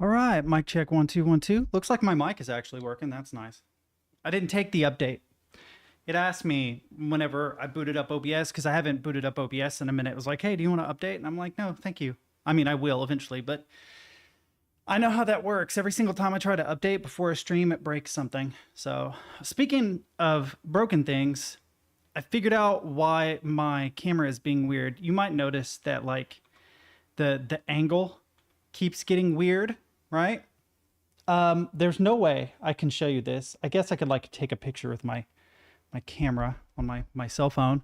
All right, mic check 1 2 1 2. Looks like my mic is actually working. That's nice. I didn't take the update. It asked me whenever I booted up OBS, because I haven't booted up OBS in a minute. It was like, hey, do you want to update? And I'm like, no, thank you. I mean, I will eventually, but I know how that works. Every single time I try to update before a stream, it breaks something. So speaking of broken things, I figured out why my camera is being weird. You might notice that like the angle keeps getting weird, right? There's no way I can show you this. I guess I could like take a picture with my camera on my cell phone,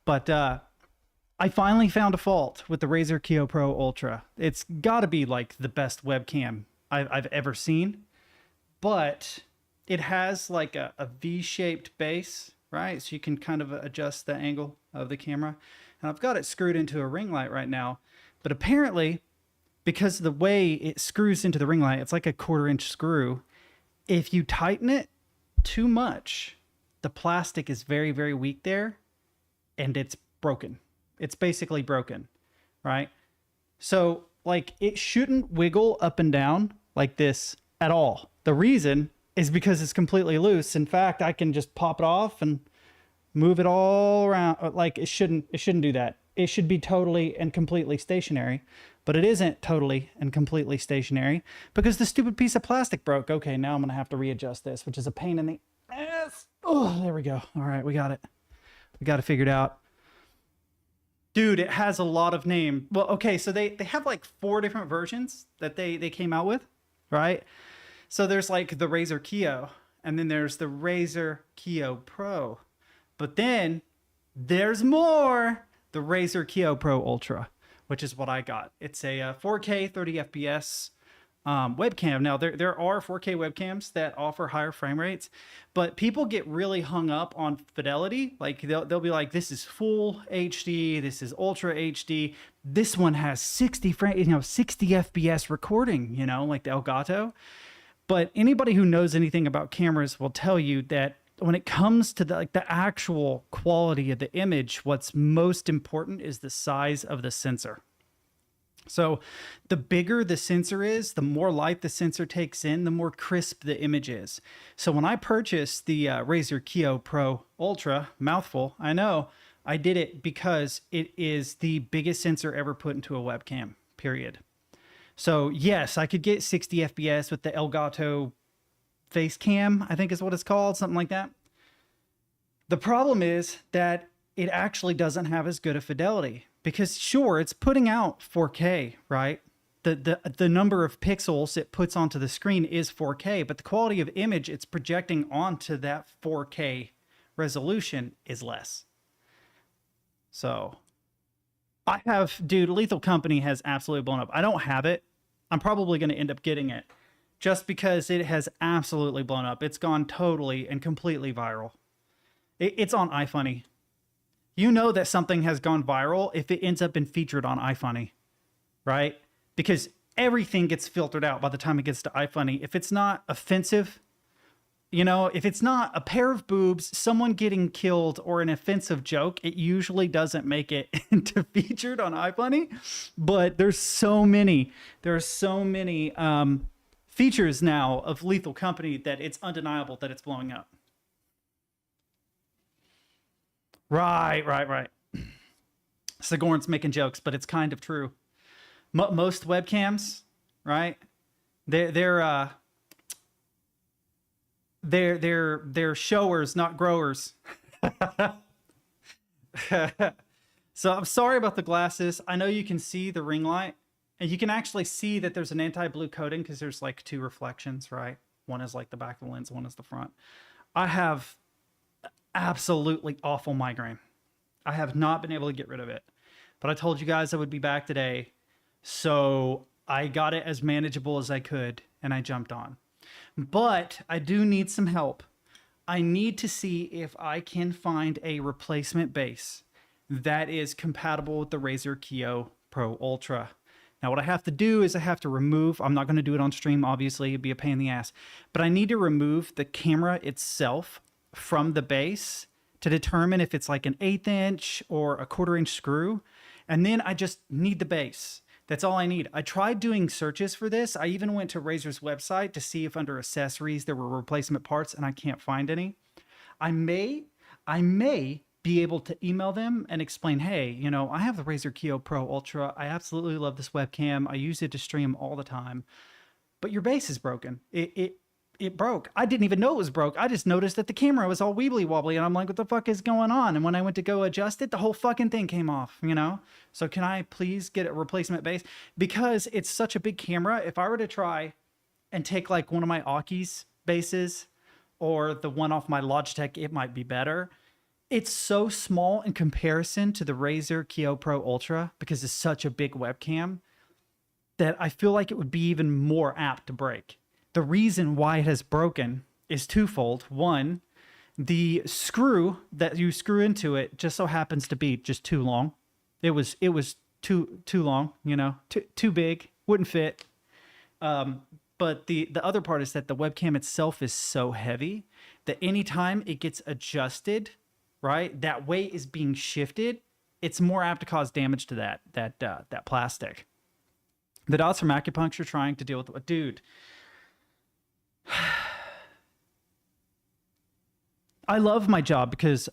but I finally found a fault with the Razer Kiyo Pro Ultra. It's got to be like the best webcam I've ever seen, but it has like a V-shaped base, right? So you can kind of adjust the angle of the camera. And I've got it screwed into a ring light right now, but apparently because of the way it screws into the ring light, it's like a 1/4-inch screw. If you tighten it too much, the plastic is very, very weak there and it's broken. It's basically broken, right? So like it shouldn't wiggle up and down like this at all. The reason is because it's completely loose. In fact, I can just pop it off and move it all around. Like it shouldn't do that. It should be totally and completely stationary, but it isn't totally and completely stationary because the stupid piece of plastic broke. Okay, now I'm gonna have to readjust this, which is a pain in the ass. Oh, there we go. All right, we got it. We got it figured out. Dude, it has a lot of name. Well, okay, so they have like 4 different versions that they came out with, right? So there's like the Razer Kiyo, and then there's the Razer Kiyo Pro. But then there's more. The Razer Kiyo Pro Ultra, which is what I got. It's a 4K 30 FPS webcam. Now there are 4K webcams that offer higher frame rates, but people get really hung up on fidelity. Like they'll be like, this is full HD, this is ultra HD. This one has 60 FPS recording, like the Elgato. But anybody who knows anything about cameras will tell you that when it comes to the actual quality of the image, what's most important is the size of the sensor. So the bigger the sensor is, the more light the sensor takes in, the more crisp the image is. So when I purchased the Razer Kiyo Pro Ultra, mouthful, I know, I did it because it is the biggest sensor ever put into a webcam, period. So yes, I could get 60 FPS with the Elgato face cam, I think is what it's called, something like that. The problem is that it actually doesn't have as good a fidelity because sure, it's putting out 4K, right? The number of pixels it puts onto the screen is 4K, but the quality of image it's projecting onto that 4K resolution is less. So dude, Lethal Company has absolutely blown up. I don't have it. I'm probably going to end up getting it just because it has absolutely blown up. It's gone totally and completely viral. It's on iFunny. You know that something has gone viral if it ends up being featured on iFunny, right? Because everything gets filtered out by the time it gets to iFunny. If it's not offensive, if it's not a pair of boobs, someone getting killed, or an offensive joke, it usually doesn't make it into featured on iFunny. But there are so many features now of Lethal Company that it's undeniable that it's blowing up. Right. Sigourney's making jokes, but it's kind of true. Most webcams, right? They're showers, not growers. So I'm sorry about the glasses. I know you can see the ring light, and you can actually see that there's an anti-blue coating because there's like 2 reflections, right? One is like the back of the lens, one is the front. I have absolutely awful migraine. I have not been able to get rid of it, but I told you guys I would be back today, so I got it as manageable as I could and I jumped on. But I do need some help. I need to see if I can find a replacement base that is compatible with the Razer Kiyo Pro Ultra. Now what I have to do is I have to remove, I'm not going to do it on stream, obviously, it'd be a pain in the ass, but I need to remove the camera itself from the base to determine if it's like an 1/8 inch or a 1/4 inch screw. And then I just need the base. That's all I need. I tried doing searches for this. I even went to Razer's website to see if under accessories there were replacement parts, and I can't find any. I may be able to email them and explain, hey, you know, I have the Razer Kio Pro Ultra. I absolutely love this webcam. I use it to stream all the time, but your base is broken. It broke. I didn't even know it was broke. I just noticed that the camera was all weebly wobbly, and I'm like, what the fuck is going on? And when I went to go adjust it, the whole fucking thing came off, you know? So can I please get a replacement base? Because it's such a big camera, if I were to try and take like one of my Aki's bases or the one off my Logitech, it might be better. It's so small in comparison to the Razer Kio Pro Ultra because it's such a big webcam that I feel like it would be even more apt to break. The reason why it has broken is twofold. One, the screw that you screw into it just so happens to be just too long. It was too long, you know, too big, wouldn't fit. But the other part is that the webcam itself is so heavy that anytime it gets adjusted, right, that weight is being shifted. It's more apt to cause damage to that plastic. The dots from acupuncture trying to deal with, dude. I love my job because,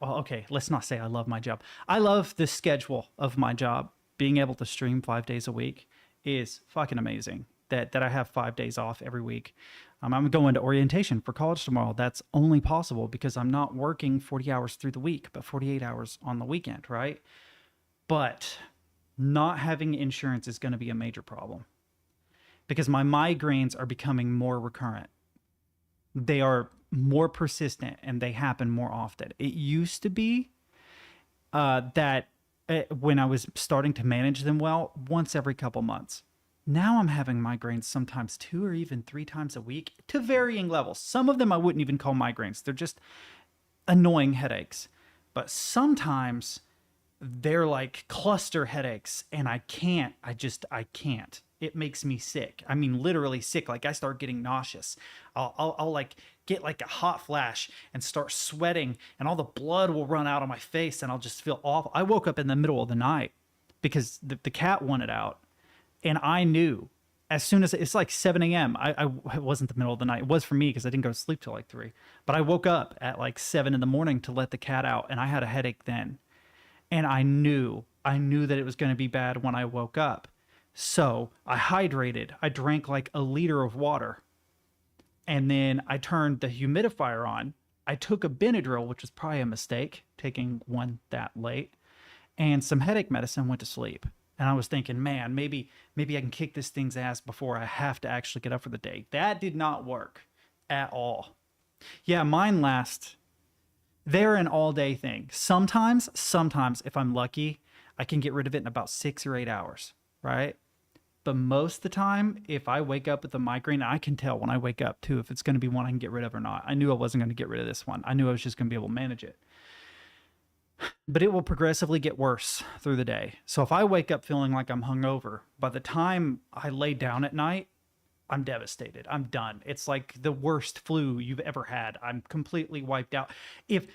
well, okay, let's not say I love my job. I love the schedule of my job. Being able to stream 5 days a week is fucking amazing. That I have 5 days off every week. I'm going to orientation for college tomorrow. That's only possible because I'm not working 40 hours through the week, but 48 hours on the weekend, right? But not having insurance is going to be a major problem because my migraines are becoming more recurrent. They are more persistent and they happen more often. It used to be that when I was starting to manage them well, once every couple months. Now I'm having migraines sometimes 2 or even 3 times a week to varying levels. Some of them I wouldn't even call migraines. They're just annoying headaches. But sometimes they're like cluster headaches and I can't. It makes me sick. I mean, literally sick. Like I start getting nauseous. I'll like get like a hot flash and start sweating and all the blood will run out of my face and I'll just feel awful. I woke up in the middle of the night because the cat wanted out. And I knew as soon as it's like 7 a.m. It wasn't the middle of the night. It was for me because I didn't go to sleep till like 3. But I woke up at like 7 in the morning to let the cat out. And I had a headache then. And I knew that it was going to be bad when I woke up. So I hydrated. I drank like a liter of water. And then I turned the humidifier on. I took a Benadryl, which was probably a mistake, taking one that late. And some headache medicine, went to sleep. And I was thinking, man, maybe I can kick this thing's ass before I have to actually get up for the day. That did not work at all. Yeah, mine lasts. They're an all-day thing. Sometimes, if I'm lucky, I can get rid of it in about 6 or 8 hours, right? But most of the time, if I wake up with a migraine, I can tell when I wake up, too, if it's going to be one I can get rid of or not. I knew I wasn't going to get rid of this one. I knew I was just going to be able to manage it. But it will progressively get worse through the day. So if I wake up feeling like I'm hungover, by the time I lay down at night, I'm devastated. I'm done. It's like the worst flu you've ever had. I'm completely wiped out. If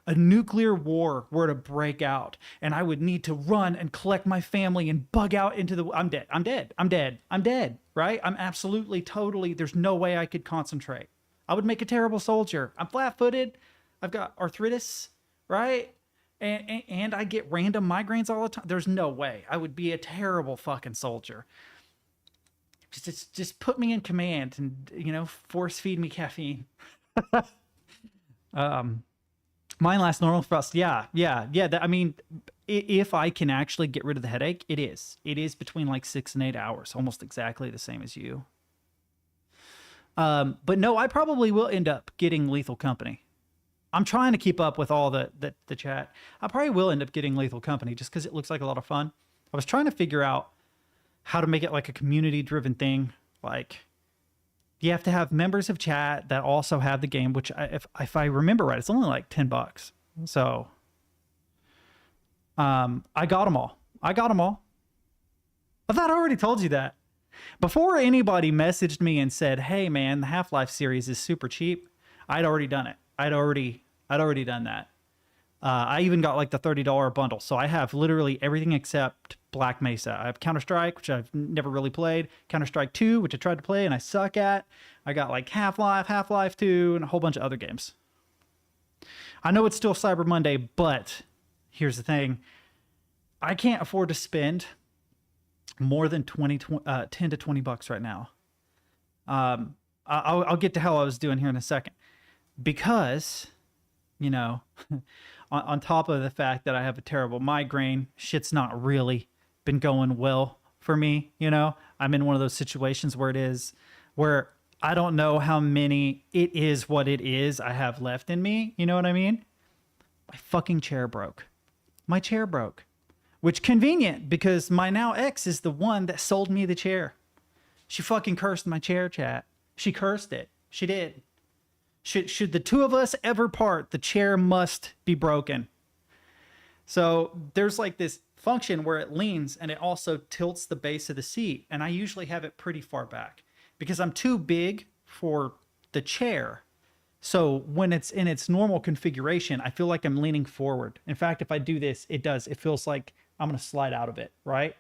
a nuclear war were to break out and I would need to run and collect my family and bug out into the... I'm dead, right? I'm absolutely, totally... There's no way I could concentrate. I would make a terrible soldier. I'm flat-footed. I've got arthritis, right? And I get random migraines all the time. There's no way. I would be a terrible fucking soldier. Just put me in command and, you know, force feed me caffeine. Mine lasts normal for us. Yeah. I mean, if I can actually get rid of the headache, it is. It is between like 6 and 8 hours, almost exactly the same as you. But no, I probably will end up getting Lethal Company. I'm trying to keep up with all the chat. I probably will end up getting Lethal Company just because it looks like a lot of fun. I was trying to figure out how to make it like a community-driven thing. Like, you have to have members of chat that also have the game, which if I remember right, it's only like $10. So, I got them all. I thought I already told you that. Before anybody messaged me and said, hey man, the Half-Life series is super cheap, I'd already done it. I'd already done that. I even got like the $30 bundle. So I have literally everything except Black Mesa. I have Counter-Strike, which I've never really played. Counter-Strike 2, which I tried to play and I suck at. I got like Half-Life, Half-Life 2, and a whole bunch of other games. I know it's still Cyber Monday, but here's the thing. I can't afford to spend more than 10 to 20 bucks right now. I'll get to how I was doing here in a second. Because, you know, on top of the fact that I have a terrible migraine, shit's not really been going well for me. You know, I'm in one of those situations where I don't know how many it is what it is I have left in me. You know what I mean? My fucking chair broke. My chair broke, which convenient because my now ex is the one that sold me the chair. She fucking cursed my chair, chat. She cursed it. She did. Should the two of us ever part, the chair must be broken. So there's like this function where it leans and it also tilts the base of the seat. And I usually have it pretty far back because I'm too big for the chair. So when it's in its normal configuration, I feel like I'm leaning forward. In fact, if I do this, it does. It feels like I'm going to slide out of it, right?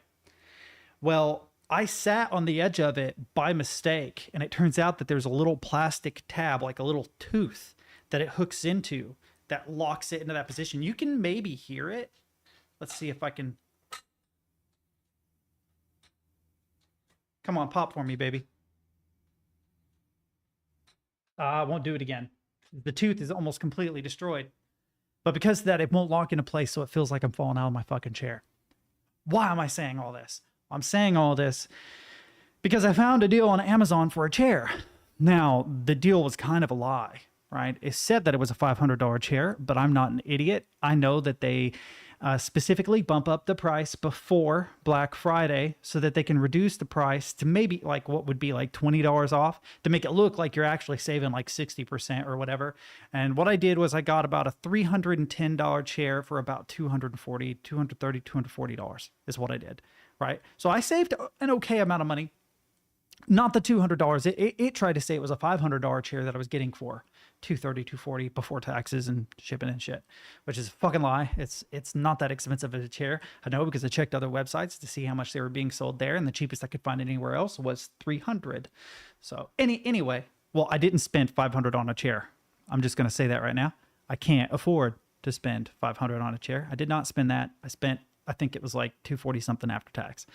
Well, I sat on the edge of it by mistake, and it turns out that there's a little plastic tab, like a little tooth, that it hooks into that locks it into that position. You can maybe hear it. Let's see if I can. Come on, pop for me, baby. I won't do it again. The tooth is almost completely destroyed. But because of that, it won't lock into place, so it feels like I'm falling out of my fucking chair. Why am I saying all this? I'm saying all this because I found a deal on Amazon for a chair. Now, the deal was kind of a lie, right? It said that it was a $500 chair, but I'm not an idiot. I know that they specifically bump up the price before Black Friday so that they can reduce the price to maybe like what would be like $20 off to make it look like you're actually saving like 60% or whatever. And what I did was I got about a $310 chair for about $240 is what I did. Right. So I saved an okay amount of money, not the $200. It tried to say it was a $500 chair that I was getting for $240 before taxes and shipping and shit, which is a fucking lie. It's not that expensive as a chair. I know because I checked other websites to see how much they were being sold there. And the cheapest I could find anywhere else was $300. So anyway, well, I didn't spend $500 on a chair. I'm just going to say that right now. I can't afford to spend $500 on a chair. I did not spend that. I think it was like $240 something after tax,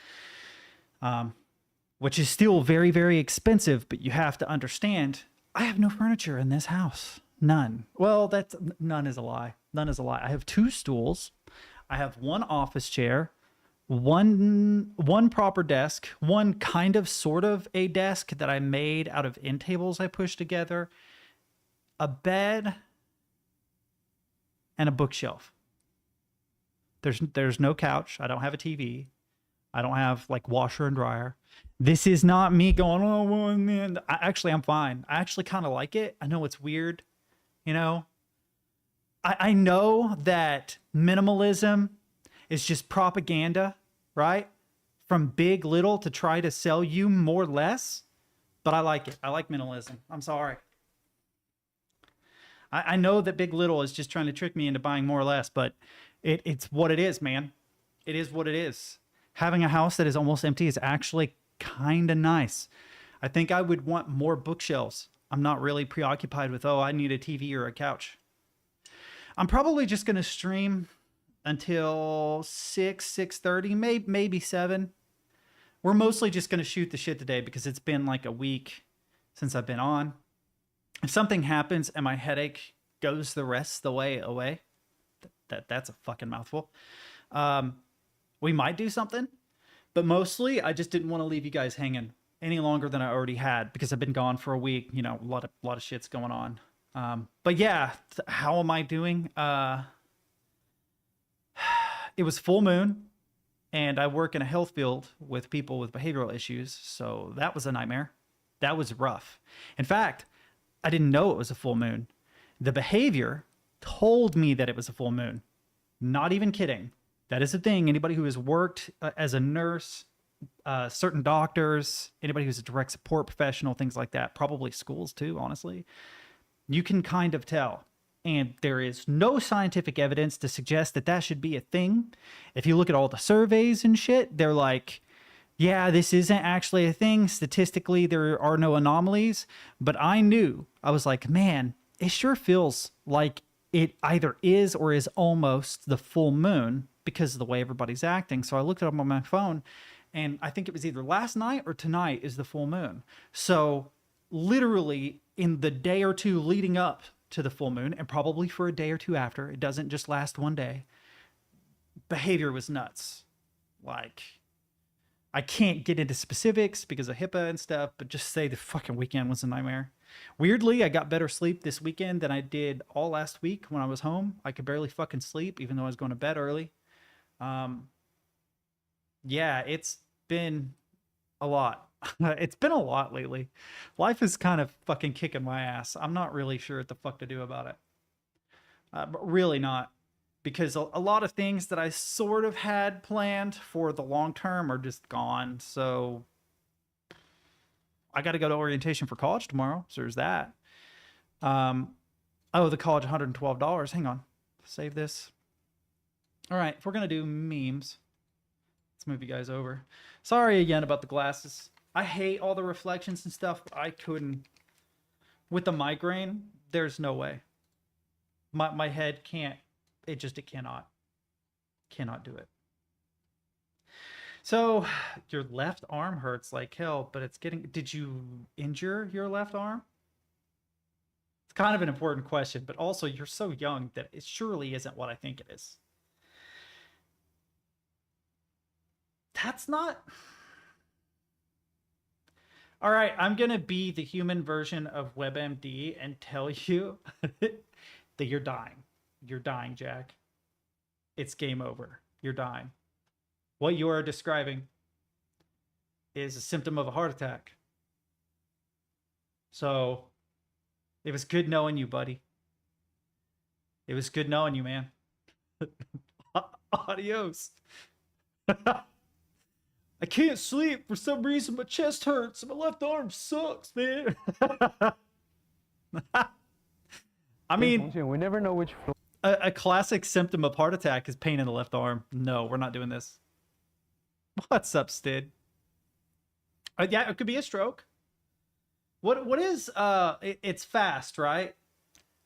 which is still very, very expensive. But you have to understand, I have no furniture in this house. None. Well, none is a lie. None is a lie. I have 2 stools. I have 1 office chair, one proper desk, one kind of sort of a desk that I made out of end tables I pushed together, a bed, and a bookshelf. There's no couch. I don't have a TV. I don't have like washer and dryer. This is not me going, oh, well, man. I'm fine. I actually kind of like it. I know it's weird. You know, I know that minimalism is just propaganda, right? From Big Little to try to sell you more less. But I like it. I like minimalism. I'm sorry. I know that Big Little is just trying to trick me into buying more or less, but it's what it is, man. It is what it is. Having a house that is almost empty is actually kind of nice. I think I would want more bookshelves. I'm not really preoccupied with, oh, I need a TV or a couch. I'm probably just going to stream until 6:30, maybe 7. We're mostly just going to shoot the shit today because it's been like a week since I've been on. If something happens and my headache goes the rest of the way away, that's a fucking mouthful. We might do something, but mostly I just didn't want to leave you guys hanging any longer than I already had because I've been gone for a week. You know, a lot of shit's going on. But yeah, how am I doing? It was full moon, and I work in a health field with people with behavioral issues, so that was a nightmare. That was rough. In fact, I didn't know it was a full moon. The behavior told me that it was a full moon. Not even kidding. That is a thing. Anybody who has worked as a nurse, certain doctors, anybody who's a direct support professional, things like that, probably schools too, honestly, you can kind of tell. and there is no scientific evidence to suggest that that should be a thing. If you look at all the surveys and shit, they're like, yeah, this isn't actually a thing. Statistically, there are no anomalies. But I knew, I was like, man, it sure feels like it either is or is almost the full moon because of the way everybody's acting. So I looked it up on my phone, and I think it was either last night or tonight is the full moon. So literally in the day or two leading up to the full moon, and probably for a day or two after, it doesn't just last one day, behavior was nuts. Like, I can't get into specifics because of HIPAA and stuff, but just say the fucking weekend was a nightmare. Weirdly, I got better sleep this weekend than I did all last week when I was home. I could barely fucking sleep, even though I was going to bed early. Yeah, it's been a lot. It's been a lot lately. Life is kind of fucking kicking my ass. I'm not really sure what the fuck to do about it. But really not. Because a lot of things that I sort of had planned for the long term are just gone. So I got to go to orientation for college tomorrow. So there's that. Oh, the college $112. Hang on. Save this. All right. If we're going to do memes, let's move you guys over. Sorry again about the glasses. I hate all the reflections and stuff. I couldn't. With the migraine, there's no way. My head can't. It cannot do it. So your left arm hurts like hell, but it's getting, did you injure your left arm? It's kind of an important question, but also you're so young that it surely isn't what I think it is. That's not. All right, I'm going to be the human version of WebMD and tell you that you're dying. You're dying, Jack. It's game over. You're dying. What you are describing is a symptom of a heart attack. So it was good knowing you, buddy. It was good knowing you, man. Adios. I can't sleep. For some reason, my chest hurts and my left arm sucks, man. I mean, we never know which. A classic symptom of heart attack is pain in the left arm. No, we're not doing this. What's up, Stid? Yeah, it could be a stroke. What is it's fast, right?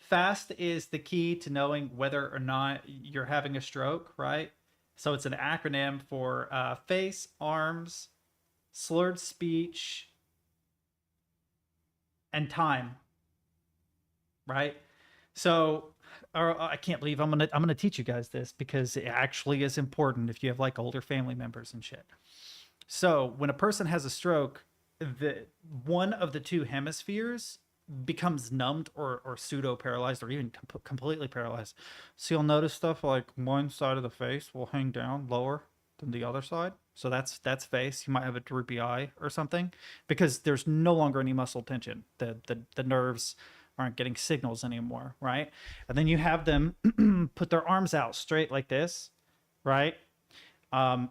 Fast is the key to knowing whether or not you're having a stroke, right? So it's an acronym for face, arms, slurred speech, and time, right? So I can't believe I'm gonna teach you guys this because it actually is important if you have like older family members and shit. So when a person has a stroke, one of the two hemispheres becomes numbed or pseudo paralyzed or even completely paralyzed. So you'll notice stuff like one side of the face will hang down lower than the other side. So that's face. You might have a droopy eye or something because there's no longer any muscle tension. The nerves aren't getting signals anymore, right? And then you have them put their arms out straight like this, right?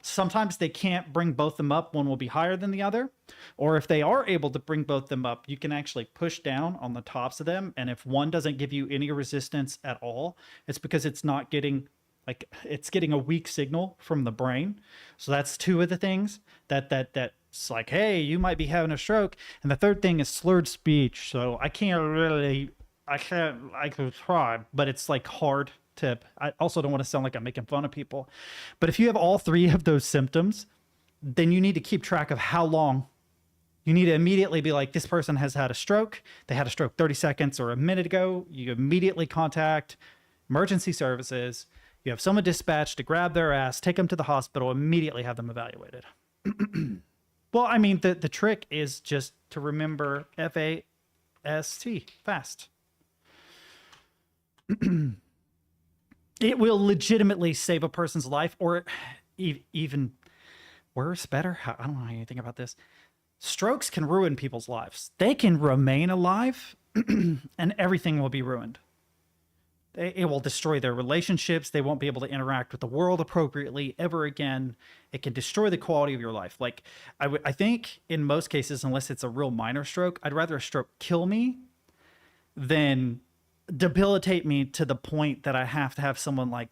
Sometimes they can't bring both them up. One will be higher than the other. Or if they are able to bring both them up, you can actually push down on the tops of them. And if one doesn't give you any resistance at all, it's because it's not getting, like, it's getting a weak signal from the brain. So that's two of the things that's like, hey, you might be having a stroke. And the third thing is slurred speech. So I could try, but it's like hard to, I also don't want to sound like I'm making fun of people. But if you have all three of those symptoms, then you need to keep track of how long. You need to immediately be like, this person has had a stroke. They had a stroke 30 seconds or a minute ago. You immediately contact emergency services. You have someone dispatched to grab their ass, take them to the hospital, immediately have them evaluated. Well, I mean, the trick is just to remember FAST, fast. It will legitimately save a person's life, or even worse, better. I don't know how you think about this. Strokes can ruin people's lives. They can remain alive and everything will be ruined. It will destroy their relationships. They won't be able to interact with the world appropriately ever again. It can destroy the quality of your life. Like, I think in most cases, unless it's a real minor stroke, I'd rather a stroke kill me than debilitate me to the point that I have to have someone like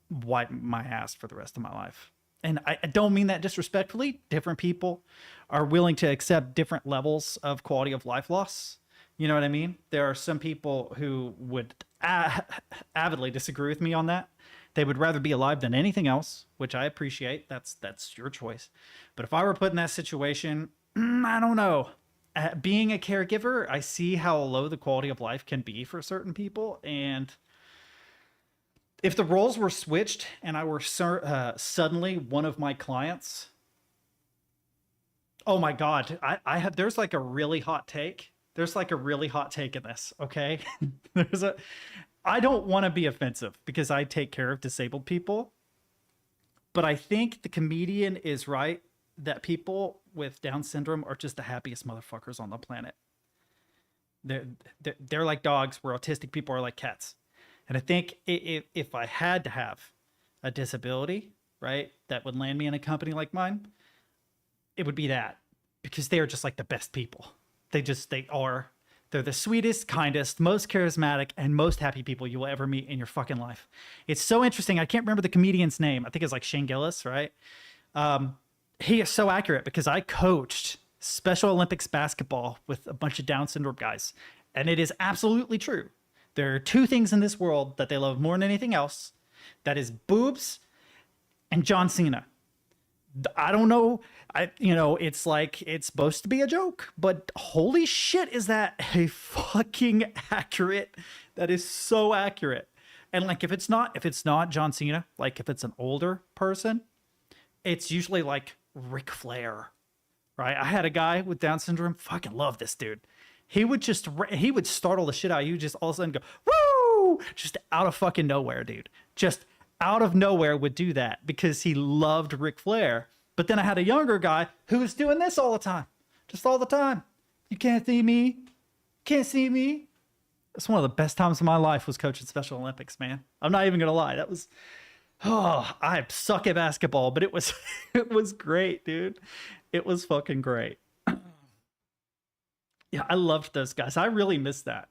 wipe my ass for the rest of my life. And I don't mean that disrespectfully. Different people are willing to accept different levels of quality of life loss. You know what I mean? There are some people who would avidly disagree with me on that. They would rather be alive than anything else, which I appreciate. That's your choice. But if I were put in that situation, I don't know. Being a caregiver, I see how low the quality of life can be for certain people. And if the roles were switched and I were suddenly one of my clients, oh my God, I have, there's like a really hot take. There's like a really hot take in this, okay? I don't want to be offensive because I take care of disabled people, but I think the comedian is right that people with Down syndrome are just the happiest motherfuckers on the planet. They're like dogs, where autistic people are like cats. And I think if I had to have a disability, right, that would land me in a company like mine, it would be that, because they are just like the best people. They're the sweetest, kindest, most charismatic, and most happy people you will ever meet in your fucking life. It's so interesting. I can't remember the comedian's name. I think it's like Shane Gillis, right? He is so accurate because I coached Special Olympics basketball with a bunch of Down syndrome guys. And it is absolutely true. There are two things in this world that they love more than anything else. That is boobs and John Cena. I don't know. It's like, it's supposed to be a joke, but holy shit, is that a fucking accurate? That is so accurate. And like, if it's not John Cena, like if it's an older person, it's usually like Ric Flair, right? I had a guy with Down syndrome. Fucking love this dude. He would startle the shit out of you. Just all of a sudden go, woo! Just out of fucking nowhere, dude. Just out of nowhere would do that because he loved Ric Flair. But then I had a younger guy who was doing this all the time. Just all the time. You can't see me. Can't see me. It's one of the best times of my life was coaching Special Olympics, man. I'm not even going to lie. That was, I suck at basketball, but it was great, dude. It was fucking great. Yeah, I loved those guys. I really missed that.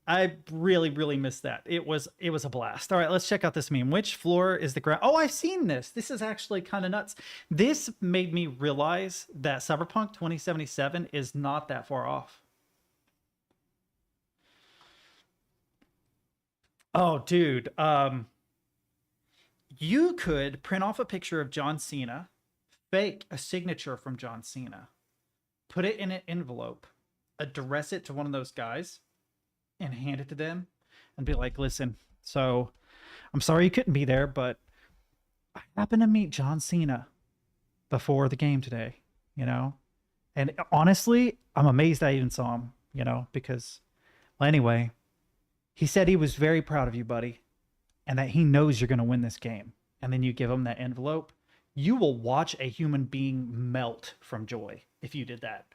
I really, really missed that. It was a blast. All right, let's check out this meme. Which floor is the ground? Oh, I've seen this. This is actually kind of nuts. This made me realize that Cyberpunk 2077 is not that far off. Oh, dude. You could print off a picture of John Cena, fake a signature from John Cena, put it in an envelope, address it to one of those guys, and hand it to them and be like, listen, so I'm sorry you couldn't be there, but I happened to meet John Cena before the game today, and honestly, I'm amazed I even saw him, because, well, anyway, he said he was very proud of you, buddy, and that he knows you're going to win this game. And then you give him that envelope. You will watch a human being melt from joy if you did that.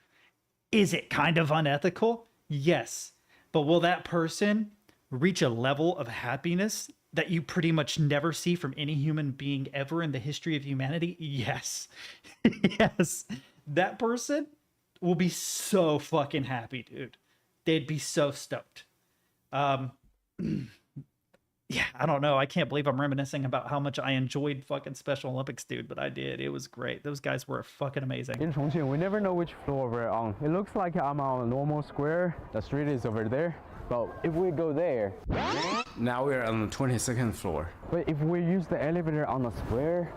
Is it kind of unethical? Yes. But will that person reach a level of happiness that you pretty much never see from any human being ever in the history of humanity? Yes. Yes. That person will be so fucking happy, dude. They'd be so stoked. Yeah, I don't know. I can't believe I'm reminiscing about how much I enjoyed fucking Special Olympics, dude, but I did. It was great. Those guys were fucking amazing. In Chongqing, we never know which floor we're on. It looks like I'm on a normal square. The street is over there. But if we go there... Now we're on the 22nd floor. But if we use the elevator on the square...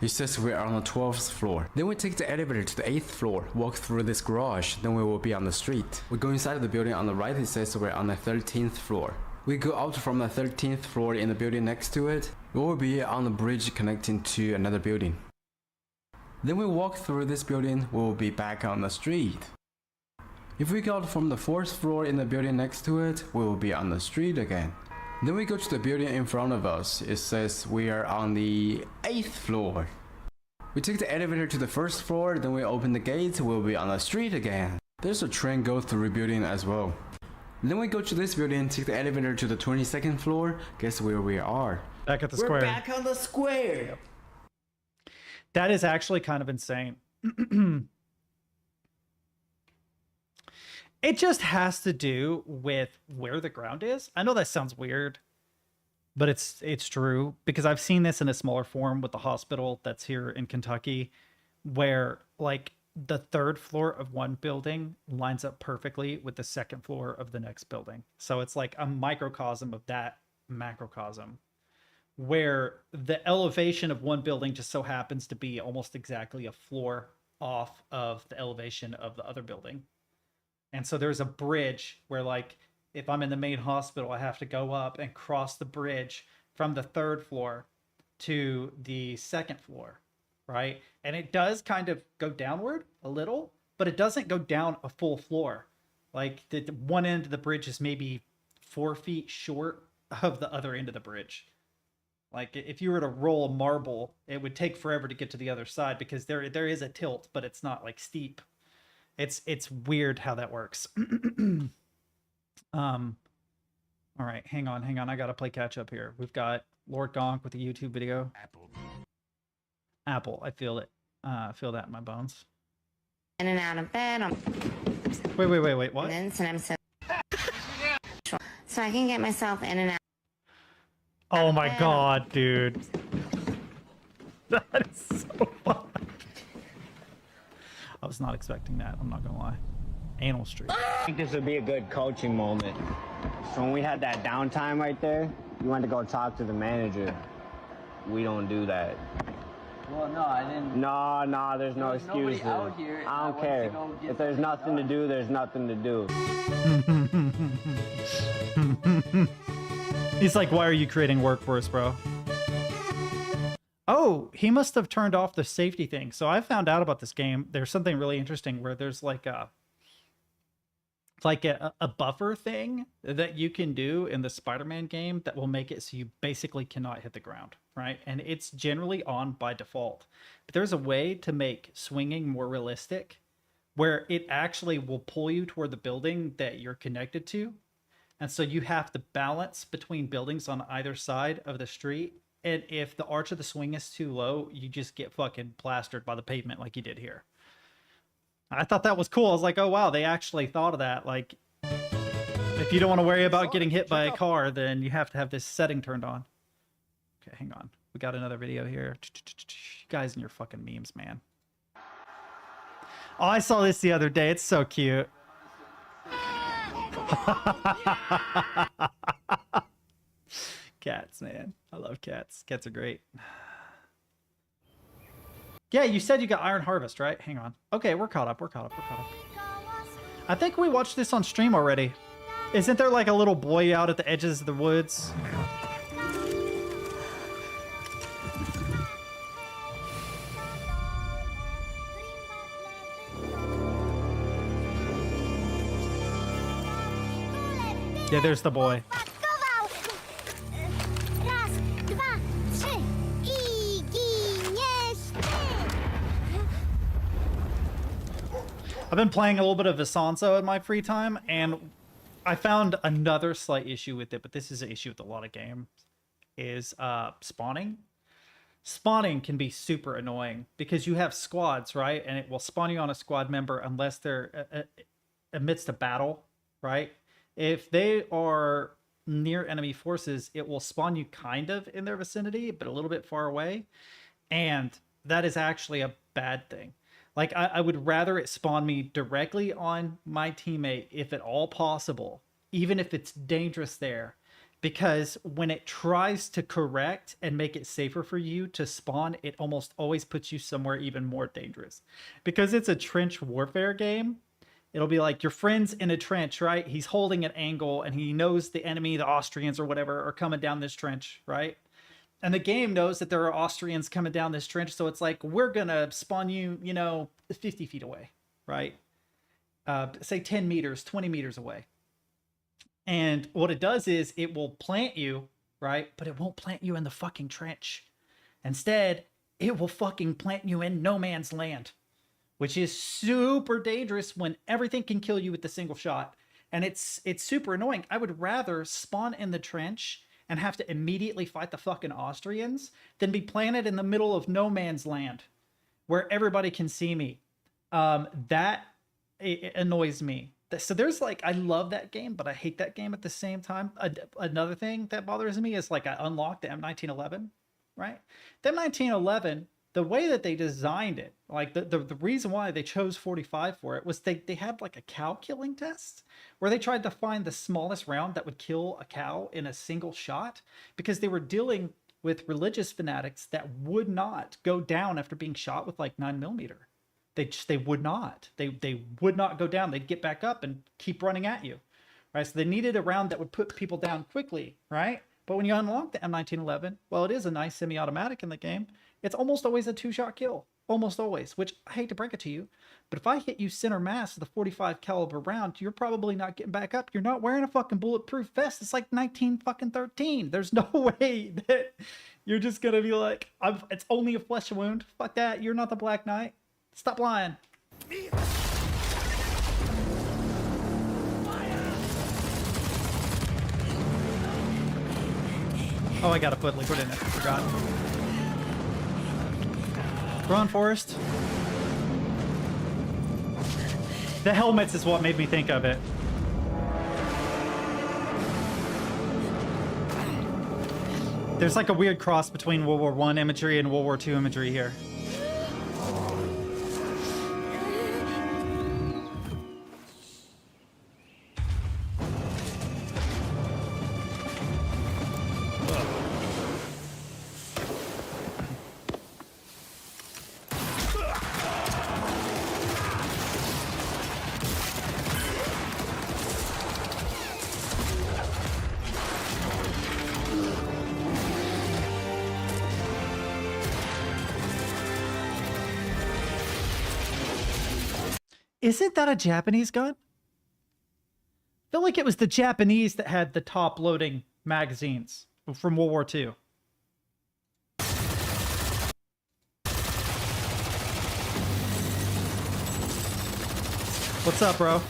It says we're on the 12th floor. Then we take the elevator to the 8th floor, walk through this garage, then we will be on the street. We go inside the building on the right, it says we're on the 13th floor. We go out from the 13th floor in the building next to it. We will be on the bridge connecting to another building. Then we walk through this building, we will be back on the street. If we go out from the 4th floor in the building next to it, we will be on the street again. Then we go to the building in front of us. It says we are on the 8th floor. We take the elevator to the 1st floor, then we open the gate, we'll be on the street again. There's a train go through the building as well. Then we go to this building, take the elevator to the 22nd floor. Guess where we are? Back at the square. We're back on the square. That is actually kind of insane. It just has to do with where the ground is. I know that sounds weird, but it's true because I've seen this in a smaller form with the hospital that's here in Kentucky, where like the third floor of one building lines up perfectly with the second floor of the next building. So it's like a microcosm of that macrocosm, where the elevation of one building just so happens to be almost exactly a floor off of the elevation of the other building. And so there's a bridge where, like, if I'm in the main hospital, I have to go up and cross the bridge from the third floor to the second floor, right? And it does kind of go downward a little, but it doesn't go down a full floor. Like, the one end of the bridge is maybe 4 feet short of the other end of the bridge. Like, if you were to roll a marble, it would take forever to get to the other side because there is a tilt, but it's not like steep. It's weird how that works. All right, hang on. I gotta play catch up here. We've got Lord Gonk with a YouTube video. Apple. I feel it. I feel that in my bones. In and out of bed. Wait. What? And I'm so I can get myself in and out. Oh my god, dude. That is so fun. I was not expecting that. I'm not gonna lie. Anal Street. I think this would be a good coaching moment. So when we had that downtime right there, you went to go talk to the manager. We don't do that. Well, no, I didn't. No, there's no excuses. Out here, I don't care. If there's nothing to do, there's nothing to do. He's like, why are you creating work for us, bro? Oh, he must have turned off the safety thing. So I found out about this game. There's something really interesting where there's like a buffer thing that you can do in the Spider-Man game that will make it so you basically cannot hit the ground, right? And it's generally on by default. But there's a way to make swinging more realistic where it actually will pull you toward the building that you're connected to. And so you have to balance between buildings on either side of the street. And if the arch of the swing is too low, you just get fucking plastered by the pavement like you did here. I thought that was cool. I was like, oh, wow, they actually thought of that. Like, if you don't want to worry about getting hit by a car, then you have to have this setting turned on. Okay, hang on. We got another video here. You guys and your fucking memes, man. Oh, I saw this the other day. It's so cute. Cats, man. I love cats. Cats are great. Yeah, you said you got Iron Harvest, right? Hang on. Okay, we're caught up. I think we watched this on stream already. Isn't there like a little boy out at the edges of the woods? Yeah, there's the boy. I've been playing a little bit of Visanzo in my free time, and I found another slight issue with it, but this is an issue with a lot of games, is spawning. Spawning can be super annoying because you have squads, right? And it will spawn you on a squad member unless they're amidst a battle, right? If they are near enemy forces, it will spawn you kind of in their vicinity, but a little bit far away. And that is actually a bad thing. Like, I would rather it spawn me directly on my teammate, if at all possible, even if it's dangerous there. Because when it tries to correct and make it safer for you to spawn, it almost always puts you somewhere even more dangerous. Because it's a trench warfare game, it'll be like your friend's in a trench, right? He's holding an angle and he knows the enemy, the Austrians or whatever, are coming down this trench, right? And the game knows that there are Austrians coming down this trench, so it's like, we're gonna spawn you, 50 feet away, right? Say 10 meters, 20 meters away. And what it does is it will plant you, right? But it won't plant you in the fucking trench. Instead, it will fucking plant you in no man's land, which is super dangerous when everything can kill you with a single shot. And it's super annoying. I would rather spawn in the trench and have to immediately fight the fucking Austrians than be planted in the middle of no man's land where everybody can see me. It annoys me So there's like, I love that game, but I hate that game at the same time. Another thing that bothers me is like I unlocked the M1911, right? The M1911, the way that they designed it, like the reason why they chose 45 for it was they had like a cow killing test where they tried to find the smallest round that would kill a cow in a single shot because they were dealing with religious fanatics that would not go down after being shot with like 9mm. They would not. They would not go down. They'd get back up and keep running at you, right? So they needed a round that would put people down quickly, right? But when you unlock the M1911, well, it is a nice semi-automatic in the game. It's almost always a 2-shot kill, almost always. Which I hate to break it to you, but if I hit you center mass with a 45 caliber round, you're probably not getting back up. You're not wearing a fucking bulletproof vest. It's like 1913. There's no way that you're just gonna be like, it's only a flesh wound. Fuck that. You're not the Black Knight. Stop lying. Oh, I gotta put liquid in it. Forgot. Run, Forrest. The helmets is what made me think of it. There's like a weird cross between World War I imagery and World War II imagery here. Isn't that a Japanese gun? I feel like it was the Japanese that had the top loading magazines from World War II. What's up, bro?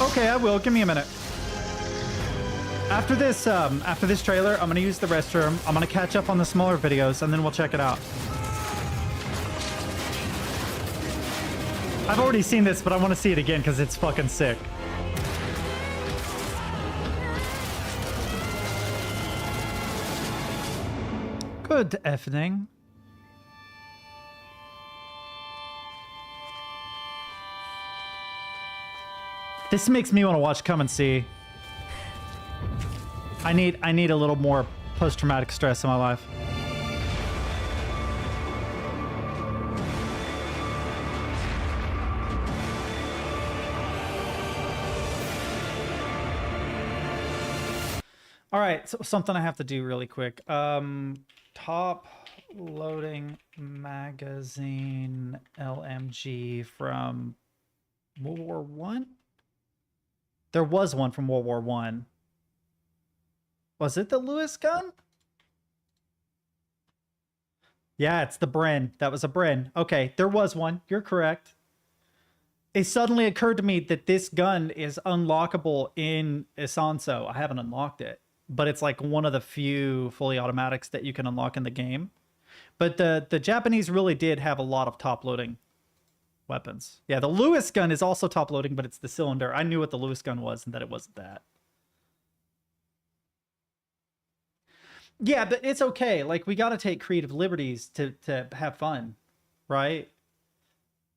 Okay, I will. Give me a minute. After this trailer, I'm gonna use the restroom. I'm gonna catch up on the smaller videos, and then we'll check it out. I've already seen this, but I want to see it again because it's fucking sick. Good evening. This makes me want to watch Come and See. I need a little more post-traumatic stress in my life. All right, so something I have to do really quick. Top loading magazine LMG from World War One. There was one from World War One. Was it the Lewis gun? Yeah, it's the Bren. That was a Bren. Okay, there was one. You're correct. It suddenly occurred to me that this gun is unlockable in Isanso. I haven't unlocked it, but it's like one of the few fully automatics that you can unlock in the game. But the Japanese really did have a lot of top loading weapons. Yeah, the Lewis gun is also top loading, but it's the cylinder. I knew what the Lewis gun was and that it wasn't that. Yeah, but it's okay. Like, we got to take creative liberties to have fun, right?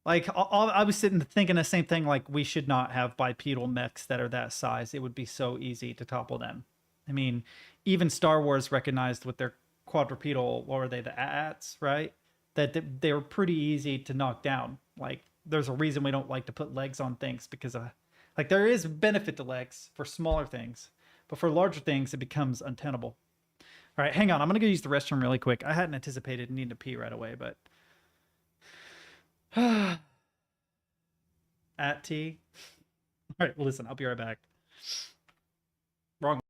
Like, I was sitting thinking the same thing, like, we should not have bipedal mechs that are that size. It would be so easy to topple them. I mean, even Star Wars recognized with their quadrupedal, what were they, the ATs, right? That they were pretty easy to knock down. Like, there's a reason we don't like to put legs on things because, like, there is benefit to legs for smaller things, but for larger things, it becomes untenable. All right, hang on. I'm going to go use the restroom really quick. I hadn't anticipated needing to pee right away, but... At T. All right, listen, I'll be right back. Wrong.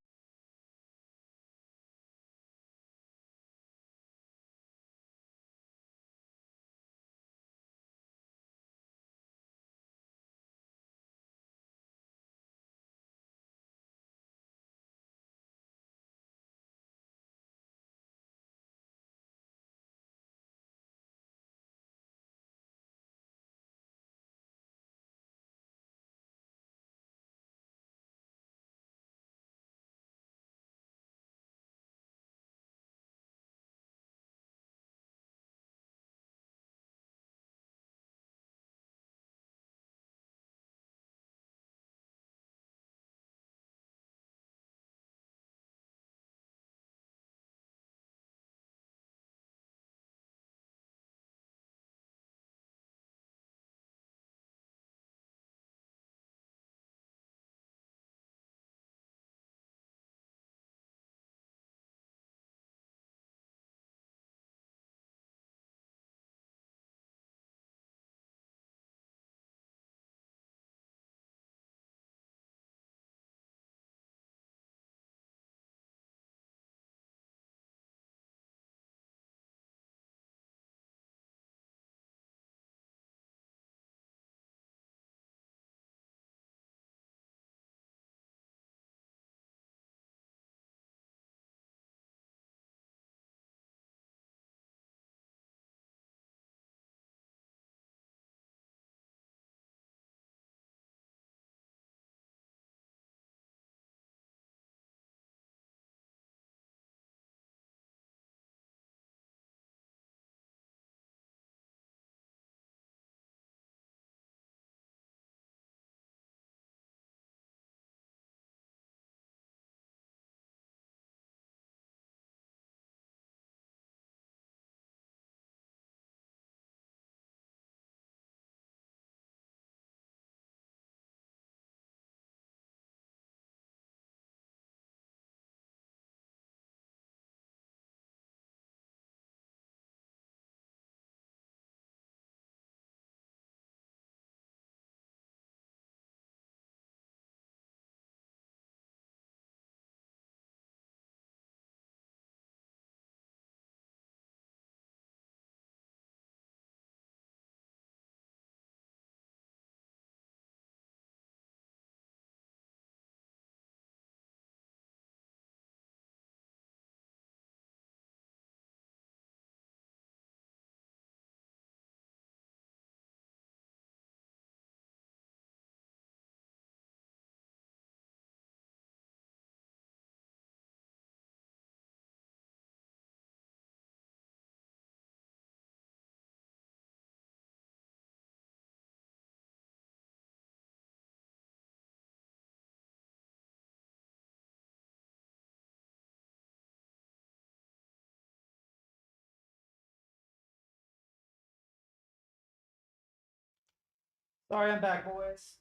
Sorry, I'm back, boys.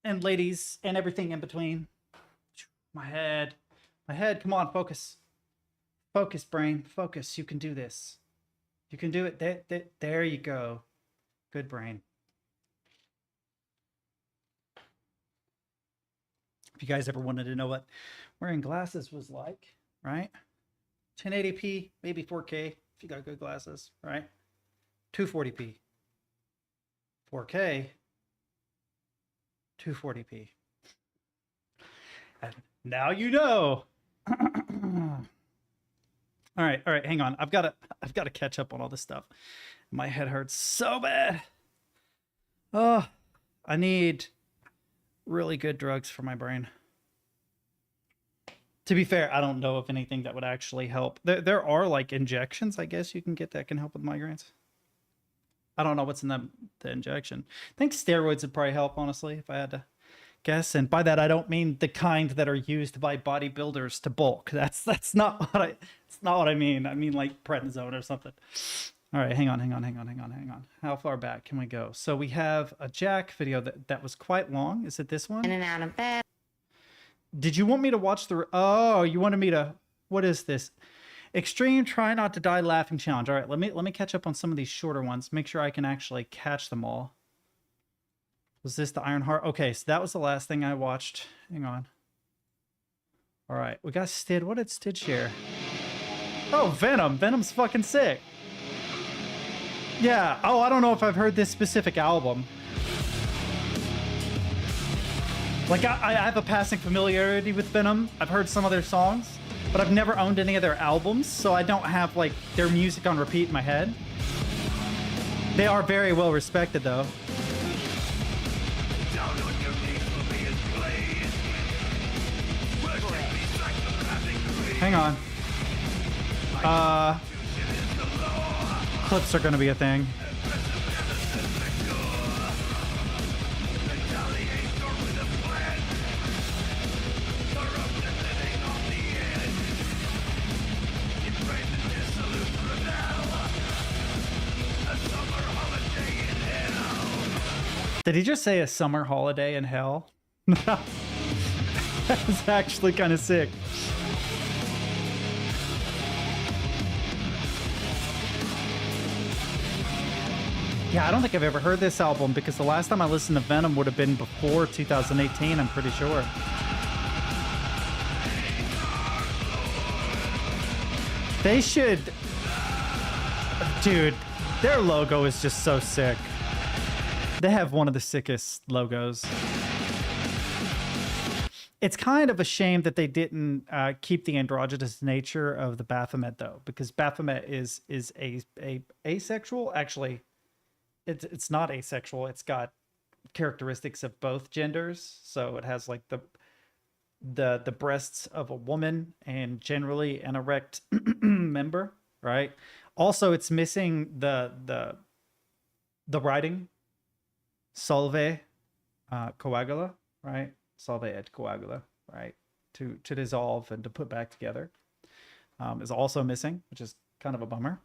And ladies, and everything in between. My head. My head, come on, focus. Focus, brain. Focus. You can do this. You can do it. There you go. Good brain. If you guys ever wanted to know what wearing glasses was like, right? 1080p, maybe 4K if you got good glasses, right? 240p. 4K, 240p. And now you know. All right, hang on. I've got to catch up on all this stuff. My head hurts so bad. Oh, I need really good drugs for my brain. To be fair, I don't know of anything that would actually help. There are like injections, I guess you can get that can help with migraines. I don't know what's in the injection. I think steroids would probably help, honestly, if I had to guess. And by that, I don't mean the kind that are used by bodybuilders to bulk. That's not what I mean. I mean like prednisone or something. All right, hang on. How far back can we go? So we have a Jack video that was quite long. Is it this one? In and out of bed. Did you want me to watch the... Oh, you wanted me to... What is this? Extreme Try Not to Die Laughing Challenge. All right, let me catch up on some of these shorter ones. Make sure I can actually catch them all. Was this the Iron Heart? Okay, so that was the last thing I watched. Hang on. All right, we got Stid. What did Stid share? Oh, Venom. Venom's fucking sick. Yeah. Oh, I don't know if I've heard this specific album. Like, I have a passing familiarity with Venom. I've heard some of their songs, but I've never owned any of their albums, so I don't have, like, their music on repeat in my head. They are very well respected, though. Hang on. Clips are gonna be a thing. Did he just say a summer holiday in hell? That was actually kind of sick. Yeah, I don't think I've ever heard this album because the last time I listened to Venom would have been before 2018, I'm pretty sure. They should... Dude, their logo is just so sick. They have one of the sickest logos. It's kind of a shame that they didn't keep the androgynous nature of the Baphomet, though, because Baphomet is asexual. Actually, it's not asexual. It's got characteristics of both genders. So it has like the breasts of a woman and generally an erect member, right? Also, it's missing the writing solve coagula, right? Solve et coagula, right? To dissolve and to put back together is also missing, which is kind of a bummer.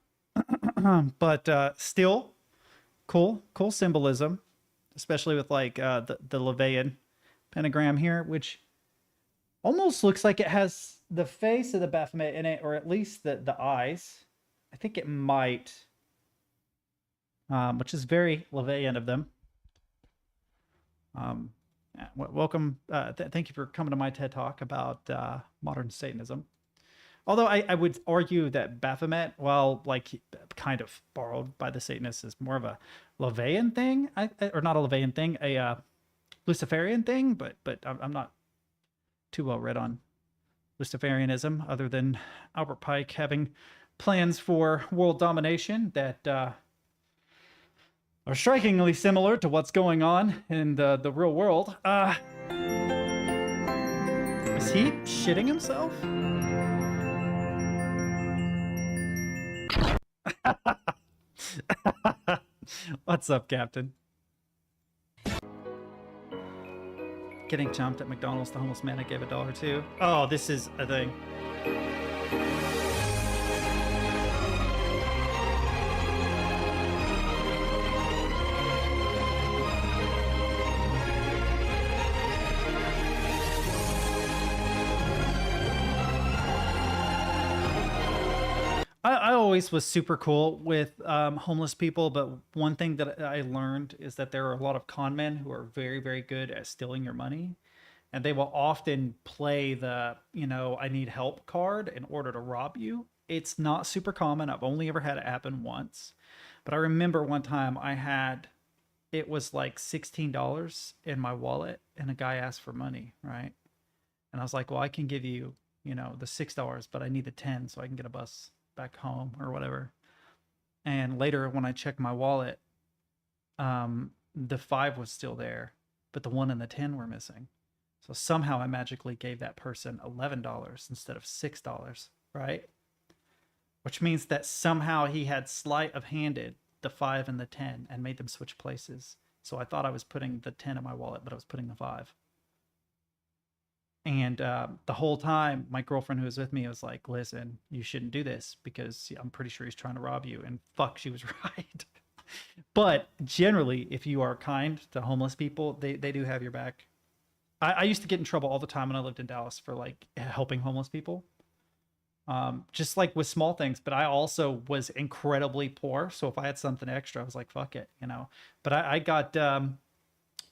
But still, cool symbolism, especially with like the Levian pentagram here, which almost looks like it has the face of the Baphomet in it, or at least the eyes. I think it might, which is very Levian of them. Welcome. Thank you for coming to my TED Talk about modern Satanism. Although I would argue that Baphomet, while like kind of borrowed by the Satanists, is more of a Levian thing, or not a Levian thing, a Luciferian thing. But I'm not too well read on Luciferianism, other than Albert Pike having plans for world domination that are strikingly similar to what's going on in the real world. Is he shitting himself? What's up, Captain? Getting jumped at McDonald's, the homeless man I gave $1 to. Oh, this is a thing. always was super cool with homeless people, but one thing that I learned is that there are a lot of con men who are very, very good at stealing your money. And they will often play the, I need help card in order to rob you. It's not super common. I've only ever had it happen once. But I remember one time it was like $16 in my wallet and a guy asked for money, right? And I was like, well, I can give you, the $6, but I need the 10 so I can get a bus back home or whatever. And later when I checked my wallet, the 5 was still there, but the 1 and the 10 were missing. So somehow I magically gave that person $11 instead of $6, right? Which means that somehow he had sleight of handed the 5 and the 10 and made them switch places. So I thought I was putting the 10 in my wallet, but I was putting the 5. And the whole time, my girlfriend who was with me was like, listen, you shouldn't do this because I'm pretty sure he's trying to rob you. And fuck, she was right. But generally, if you are kind to homeless people, they do have your back. I used to get in trouble all the time when I lived in Dallas for like helping homeless people. Just like with small things, but I also was incredibly poor. So if I had something extra, I was like, fuck it, But I got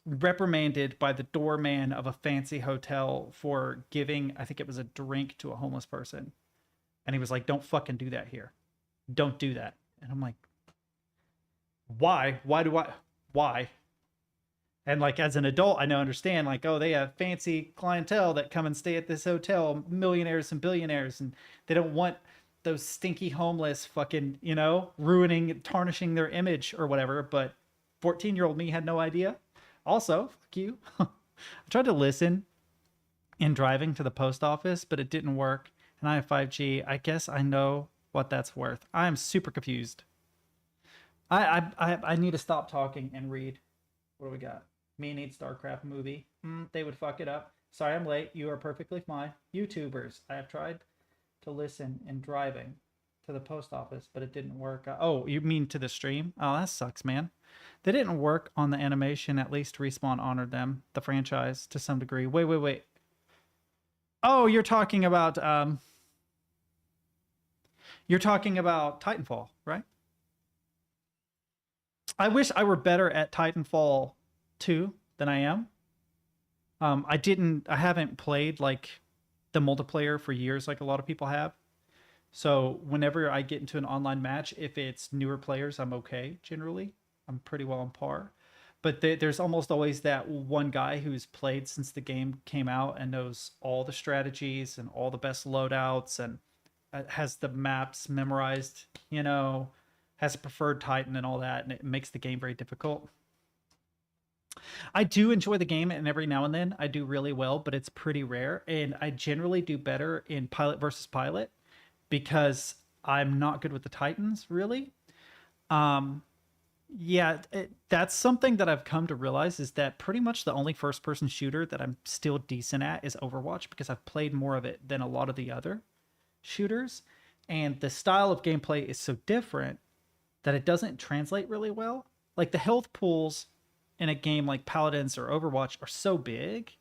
reprimanded by the doorman of a fancy hotel for giving, I think it was a drink to a homeless person. And he was like, don't fucking do that here. Don't do that. And I'm like, why? Why? And like as an adult, I now understand like, oh, they have fancy clientele that come and stay at this hotel, millionaires and billionaires, and they don't want those stinky homeless fucking, ruining, tarnishing their image or whatever. But 14-year-old me had no idea. Also, fuck you. I tried to listen in driving to the post office, but it didn't work. And I have 5G. I guess I know what that's worth. I am super confused. I need to stop talking and read. What do we got? Me needs StarCraft movie. They would fuck it up. Sorry I'm late. You are perfectly fine. YouTubers. I have tried to listen in driving to the post office, but it didn't work. Oh, you mean to the stream? Oh, that sucks, man. They didn't work on the animation. At least Respawn honored them, the franchise, to some degree. Wait. Oh, you're talking about Titanfall, right? I wish I were better at Titanfall 2 than I am. I haven't played like the multiplayer for years like a lot of people have. So whenever I get into an online match, if it's newer players, I'm okay generally. I'm pretty well on par. But there's almost always that one guy who's played since the game came out and knows all the strategies and all the best loadouts and has the maps memorized, has a preferred Titan and all that, and it makes the game very difficult. I do enjoy the game, and every now and then I do really well, but it's pretty rare. And I generally do better in pilot versus pilot because I'm not good with the Titans, really. Yeah, that's something that I've come to realize is that pretty much the only first-person shooter that I'm still decent at is Overwatch because I've played more of it than a lot of the other shooters. And the style of gameplay is so different that it doesn't translate really well. Like the health pools in a game like Paladins or Overwatch are so big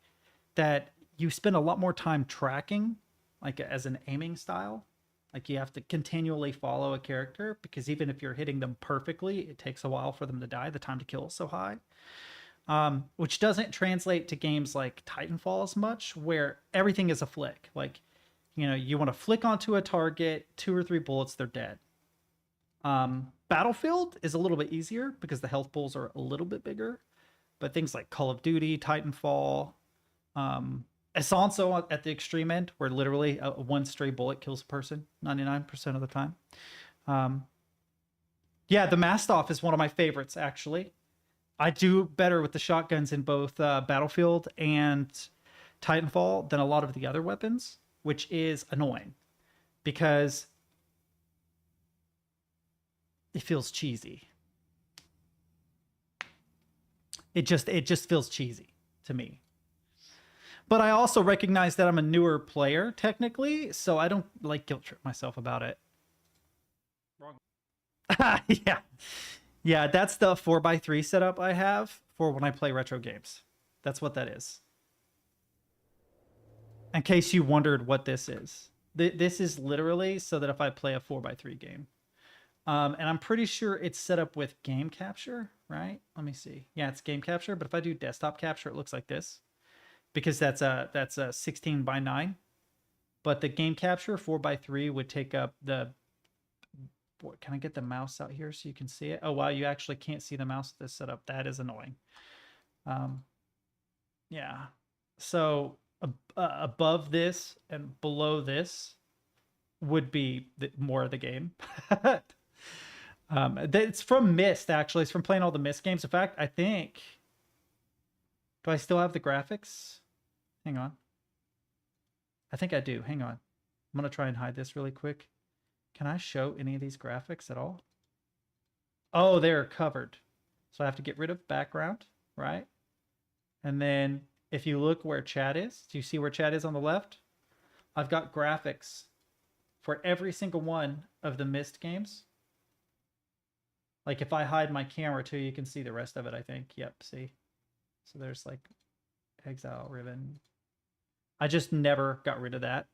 that you spend a lot more time tracking, like as an aiming style. Like you have to continually follow a character because even if you're hitting them perfectly, it takes a while for them to die. The time to kill is so high, which doesn't translate to games like Titanfall as much, where everything is a flick. Like, you want to flick onto a target, 2 or 3 bullets, they're dead. Battlefield is a little bit easier because the health pools are a little bit bigger, but things like Call of Duty, Titanfall, Assanso at the extreme end, where literally one stray bullet kills a person 99% of the time. Yeah, the Mastoff is one of my favorites, actually. I do better with the shotguns in both Battlefield and Titanfall than a lot of the other weapons, which is annoying because it feels cheesy. It just feels cheesy to me. But I also recognize that I'm a newer player, technically, so I don't like guilt trip myself about it. Wrong. Yeah. Yeah, that's the 4x3 setup I have for when I play retro games. That's what that is. In case you wondered what this is. This is literally so that if I play a 4x3 game, And I'm pretty sure it's set up with game capture, right? Let me see. Yeah, it's game capture. But if I do desktop capture, it looks like this, because that's a 16 by 9. But the game capture 4 by 3 would take up the. Can I get the mouse out here so you can see it? Oh wow, you actually can't see the mouse with this setup. That is annoying. Yeah. So above this and below this would be more of the game. It's from Myst, actually. It's from playing all the Myst games. In fact, I think... Do I still have the graphics? Hang on. I think I do. Hang on. I'm going to try and hide this really quick. Can I show any of these graphics at all? Oh, they're covered. So I have to get rid of background, right? And then if you look where chat is, do you see where chat is on the left? I've got graphics for every single one of the Myst games. Like if I hide my camera too, you can see the rest of it, I think. Yep, see? So there's like Exile, Ribbon. I just never got rid of that.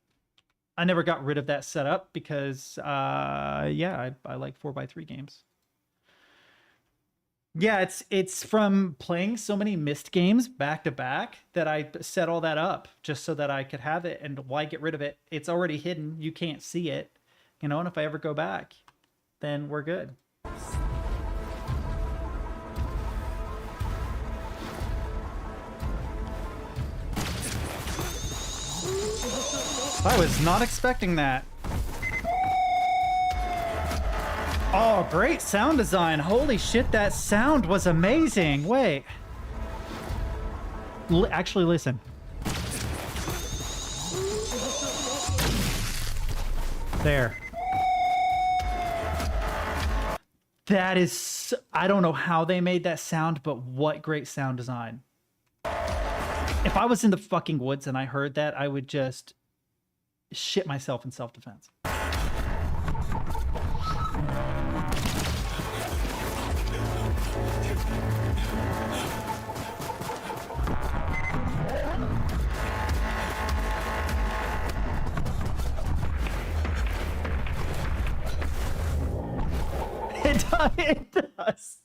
I never got rid of that setup because, yeah, I like 4x3 games. Yeah, it's from playing so many Myst games back to back that I set all that up just so that I could have it. And why get rid of it? It's already hidden. You can't see it, you know. And if I ever go back, then we're good. I was not expecting that. Oh, great sound design. Holy shit, that sound was amazing. Wait. Actually, listen. There. That is... I don't know how they made that sound, but what great sound design. If I was in the fucking woods and I heard that, I would just shit myself in self-defense. It does.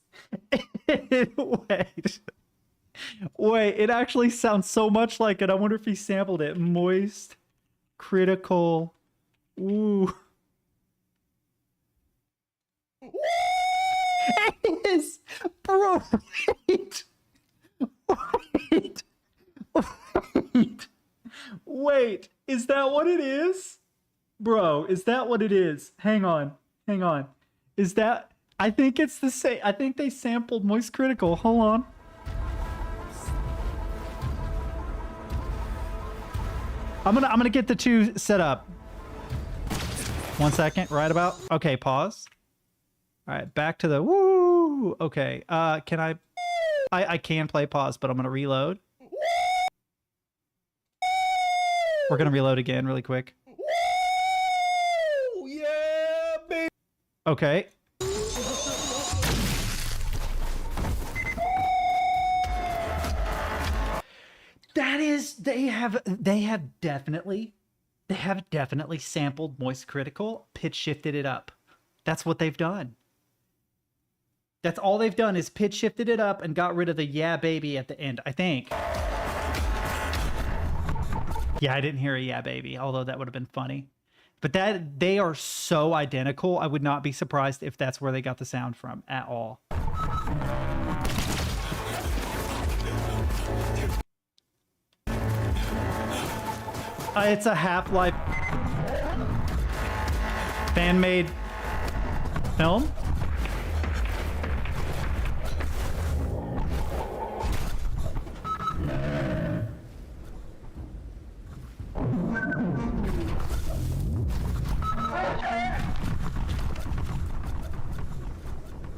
Wait, it actually sounds so much like it. I wonder if he sampled it. Moist, critical. Ooh. It is. Bro, wait. Wait. Wait. Wait. Is that what it is? Bro, is that what it is? Hang on. Hang on. Is that... I think it's the same. I think they sampled Moist Critical. Hold on. I'm gonna get the two set up. 1 second. Right about. Okay, pause. All right, back to the woo. Okay. Can I can play pause, but I'm gonna reload. We're gonna reload again really quick. Yeah, baby. Okay. That is, they have definitely sampled Moist Critical, pitch shifted it up. That's what they've done. That's all they've done is pitch shifted it up and got rid of the yeah baby at the end, I think. Yeah, I didn't hear a yeah baby, although that would have been funny. But that they are so identical, I would not be surprised if that's where they got the sound from at all. It's a Half-Life fan-made film.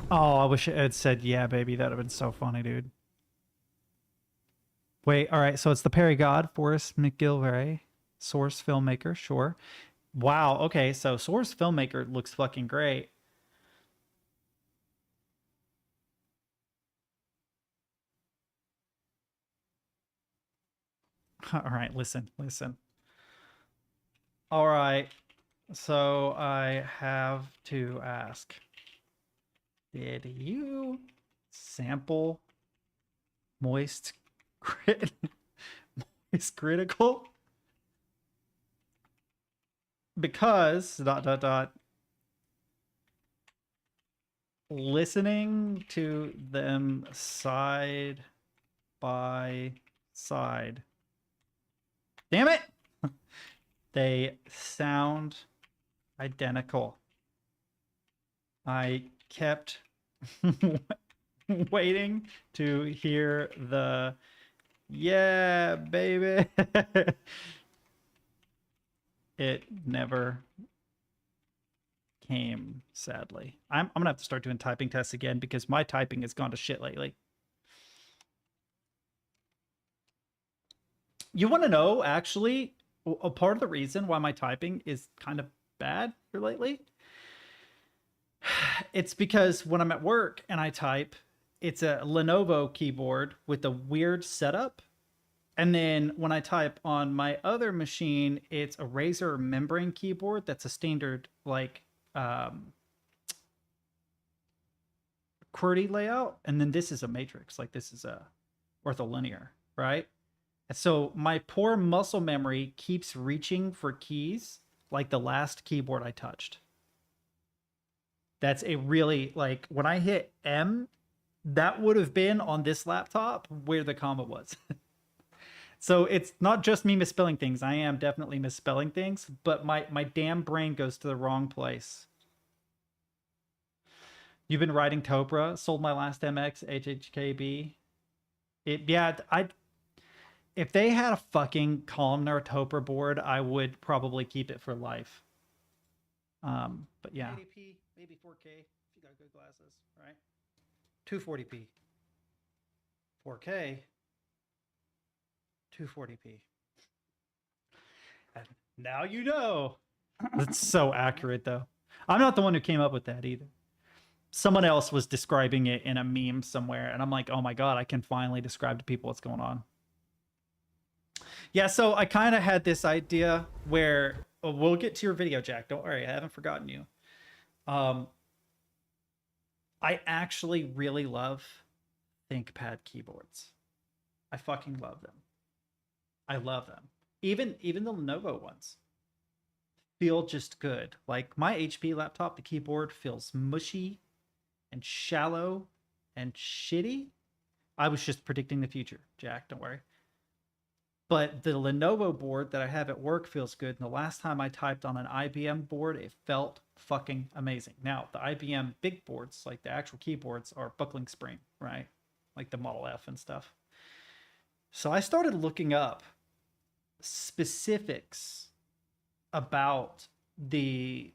Oh, I wish it had said, yeah, baby. That would have been so funny, dude. Wait, all right. So it's the Perry God, Forrest McGilvray. Source filmmaker, sure. Wow, okay, so source filmmaker looks fucking great. All right, listen. All right, so I have to ask. Did you sample moist crit moist critical? Because listening to them side by side. Damn it! They sound identical. I kept waiting to hear the yeah, baby. It never came, sadly. I'm gonna have to start doing typing tests again because my typing has gone to shit lately. You want to know, actually, a part of the reason why my typing is kind of bad here lately? It's because when I'm at work and I type, it's a Lenovo keyboard with a weird setup. And then when I type on my other machine, it's a Razer membrane keyboard that's a standard, like, QWERTY layout. And then this is a matrix, like this is a ortholinear, right? And so my poor muscle memory keeps reaching for keys like the last keyboard I touched. That's a really, like, when I hit M, that would have been on this laptop where the comma was. So it's not just me misspelling things. I am definitely misspelling things, but my damn brain goes to the wrong place. You've been writing Topra, sold my last MX, HHKB. If they had a fucking columnar Topra board, I would probably keep it for life. But yeah. 80p, maybe 4K if you got good glasses, right? 240p. 4K. 240p. And now you know. That's so accurate, though. I'm not the one who came up with that either. Someone else was describing it in a meme somewhere, and I'm like, oh my god, I can finally describe to people what's going on. Yeah, so I kind of had this idea where we'll get to your video, Jack. Don't worry, I haven't forgotten you. I actually really love ThinkPad keyboards. I fucking love them. I love them. Even the Lenovo ones feel just good. Like my HP laptop, the keyboard feels mushy and shallow and shitty. I was just predicting the future, Jack. Don't worry. But the Lenovo board that I have at work feels good. And the last time I typed on an IBM board, it felt fucking amazing. Now, the IBM big boards, like the actual keyboards, are buckling spring, right? Like the Model F and stuff. So I started looking up specifics about the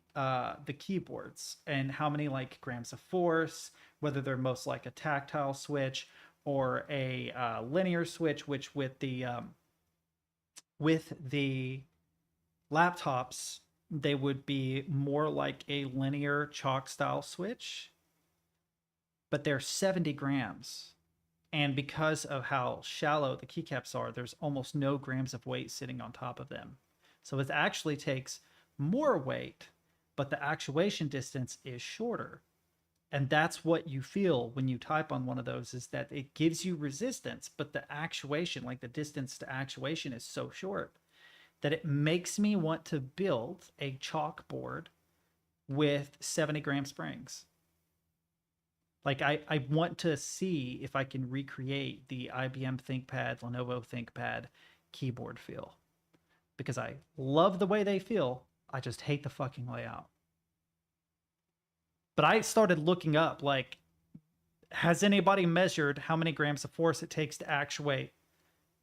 keyboards and how many like grams of force, whether they're most like a tactile switch or a linear switch, which with the laptops they would be more like a linear chalk style switch, but they're 70 grams. And because of how shallow the keycaps are, there's almost no grams of weight sitting on top of them. So it actually takes more weight, but the actuation distance is shorter. And that's what you feel when you type on one of those, is that it gives you resistance, but the actuation, like the distance to actuation, is so short that it makes me want to build a chalkboard with 70 gram springs. Like I want to see if I can recreate the IBM ThinkPad, Lenovo ThinkPad keyboard feel, because I love the way they feel. I just hate the fucking layout. But I started looking up, like, has anybody measured how many grams of force it takes to actuate,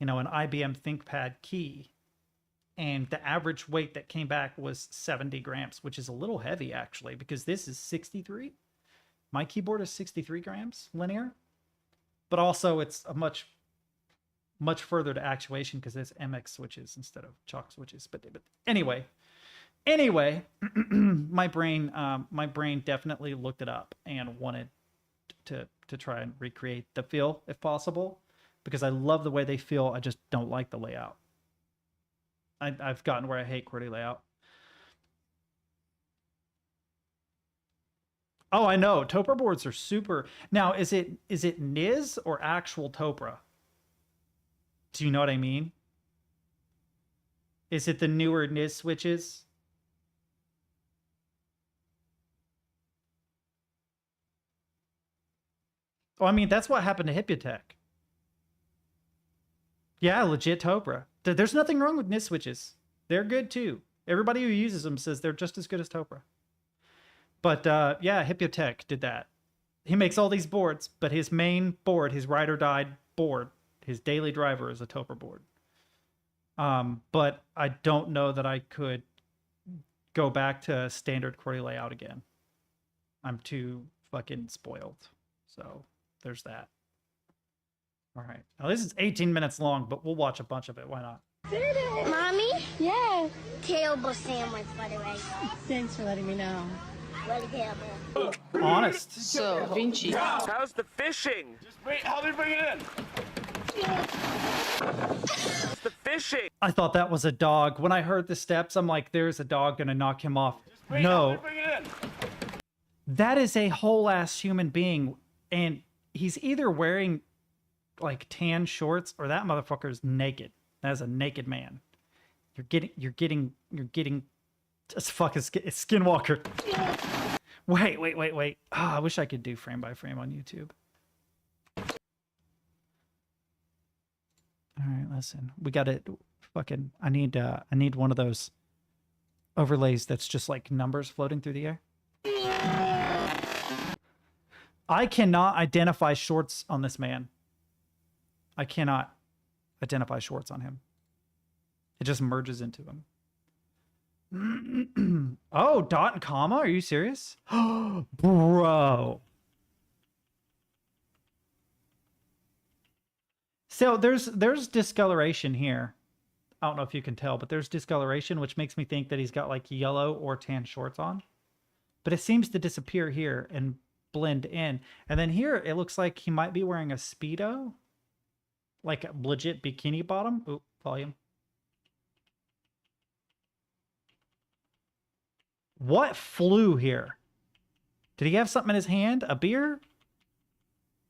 an IBM ThinkPad key? And the average weight that came back was 70 grams, which is a little heavy actually, because this is 63. My keyboard is 63 grams linear, but also it's a much further to actuation because there's MX switches instead of chalk switches. But anyway, my brain definitely looked it up and wanted to try and recreate the feel if possible, because I love the way they feel. I just don't like the layout. I've gotten where I hate QWERTY layout. Oh, I know. Topra boards are super. Now, is it Niz or actual Topra? Do you know what I mean? Is it the newer Niz switches? Oh, I mean, that's what happened to Hypotech. Yeah, legit Topra. There's nothing wrong with Niz switches. They're good too. Everybody who uses them says they're just as good as Topra. But yeah, Hypotech did that. He makes all these boards, but his main board, his ride or die board, his daily driver is a Topra board. But I don't know that I could go back to standard QWERTY layout again. I'm too fucking spoiled. So there's that. All right. Now this is 18 minutes long, but we'll watch a bunch of it. Why not? Mommy? Yeah. Terrible sandwich, by the way. Thanks for letting me know. What terrible. Honest. So, Vinci. How's the fishing? Just wait, how do we bring it in? How's the fishing? I thought that was a dog. When I heard the steps, I'm like, there's a dog gonna knock him off. Wait, No. how do we bring it in? That is a whole ass human being, and he's either wearing like tan shorts or that motherfucker is naked. That is a naked man. You're getting just fucking Skinwalker. Wait. Oh, I wish I could do frame by frame on YouTube. All right, listen. We got it. Fucking. I need one of those overlays that's just like numbers floating through the air. I cannot identify shorts on this man. I cannot identify shorts on him. It just merges into him. Oh, dot and comma? Are you serious? Bro. So there's discoloration here. I don't know if you can tell, but there's discoloration, which makes me think that he's got like yellow or tan shorts on. But it seems to disappear here and blend in. And then here, it looks like he might be wearing a Speedo. Like a legit bikini bottom. Oop, volume. What flew here? Did he have something in his hand? A beer?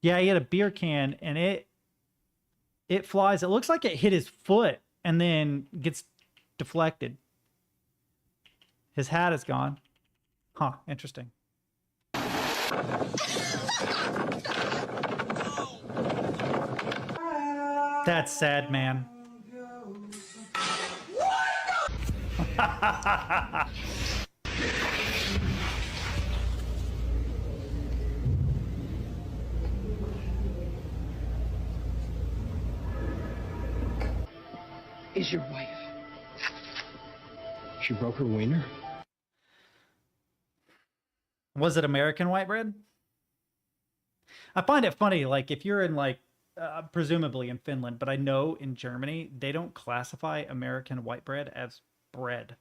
Yeah, he had a beer can, and it flies. It looks like it hit his foot and then gets deflected. His hat is gone. Huh, interesting. That's sad, man. Is your wife? She broke her wiener? Was it American white bread? I find it funny, like if you're in like, presumably in Finland, but I know in Germany, they don't classify American white bread as bread.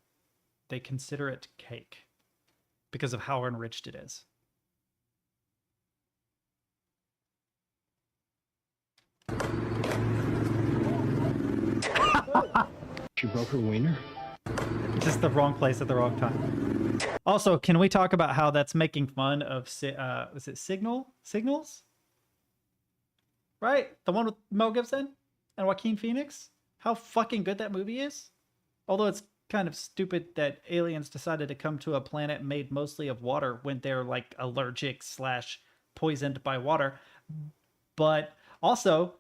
They consider it cake because of how enriched it is. She broke her wiener? Just the wrong place at the wrong time. Also, can we talk about how that's making fun of, was it Signals? Right? The one with Mel Gibson and Joaquin Phoenix? How fucking good that movie is? Although it's kind of stupid that aliens decided to come to a planet made mostly of water when they're like allergic / poisoned by water. But also,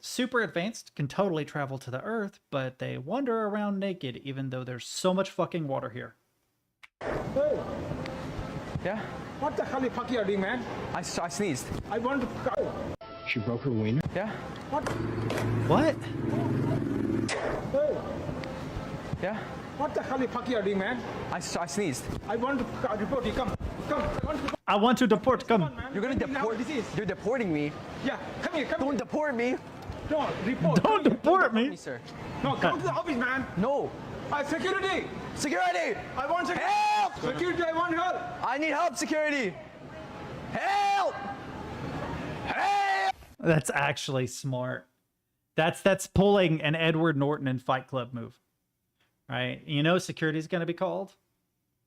super advanced, can totally travel to the Earth, but they wander around naked even though there's so much fucking water here. Hey! Yeah? What the hell are you doing, man? I sneezed. I want to... She broke her wiener? Yeah? What? Hey! Yeah? What the hell are you doing, man? I sneezed. I want to report you. Come. I want to deport. Come. You're gonna deport. You're deporting me. Yeah, come here. Don't deport me. No, report. Don't deport me. Sir. No, come to the office, man. No. Security. Security. I want help. Security, I want help. I need help, security. Help. Help. That's actually smart. That's pulling an Edward Norton in Fight Club move. Right? You know security's going to be called?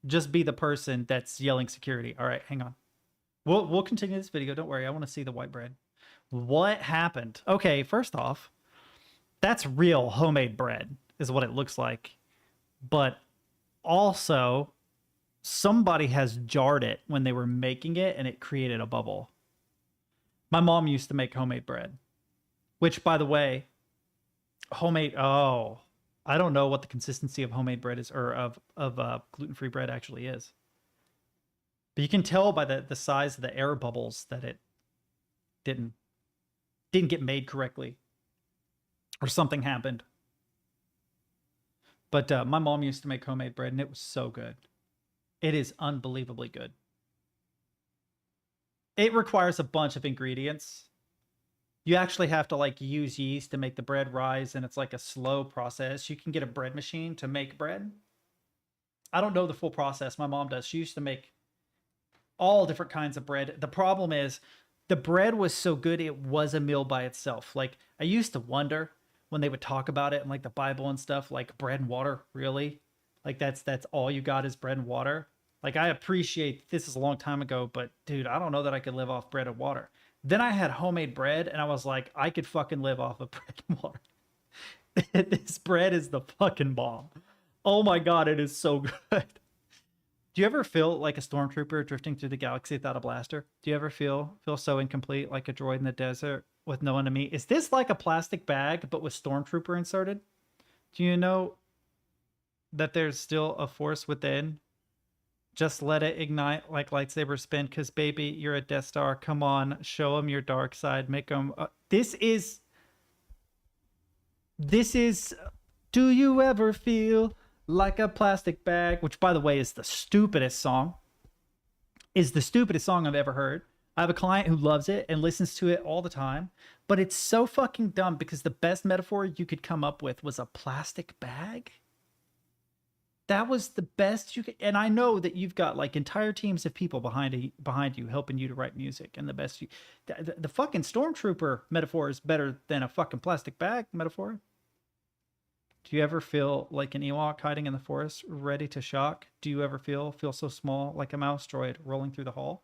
Just be the person that's yelling security. All right, hang on. We'll continue this video. Don't worry. I want to see the white bread. What happened? Okay, first off, that's real homemade bread is what it looks like. But also, somebody has jarred it when they were making it and it created a bubble. My mom used to make homemade bread, which, by the way, homemade, oh, I don't know what the consistency of homemade bread is, or of gluten-free bread actually is. But you can tell by the size of the air bubbles that it didn't get made correctly, or something happened. But my mom used to make homemade bread, and it was so good. It is unbelievably good. It requires a bunch of ingredients. You actually have to like use yeast to make the bread rise, and it's like a slow process. You can get a bread machine to make bread. I don't know the full process. My mom does. She used to make all different kinds of bread. The problem is the bread was so good it was a meal by itself. Like, I used to wonder when they would talk about it in like the Bible and stuff, like bread and water, really? Like that's all you got is bread and water? Like, I appreciate this is a long time ago, but dude, I don't know that I could live off bread and water. Then I had homemade bread and I was like, I could fucking live off of bread and water. This bread is the fucking bomb. Oh my God, it is so good. Do you ever feel like a stormtrooper drifting through the galaxy without a blaster? Do you ever feel so incomplete, like a droid in the desert with no enemy? Is this like a plastic bag, but with stormtrooper inserted? Do you know that there's still a force within? Just let it ignite like lightsaber spin, because baby, you're a Death Star. Come on, show them your dark side. Make them... This is... Do you ever feel like a plastic bag? Which, by the way, is the stupidest song. Is the stupidest song I've ever heard. I have a client who loves it and listens to it all the time. But it's so fucking dumb because the best metaphor you could come up with was a plastic bag. That was the best you could... And I know that you've got like entire teams of people behind you helping you to write music. And the best you... The fucking stormtrooper metaphor is better than a fucking plastic bag metaphor. Do you ever feel like an Ewok hiding in the forest, ready to shock? Do you ever feel so small, like a mouse droid rolling through the hall?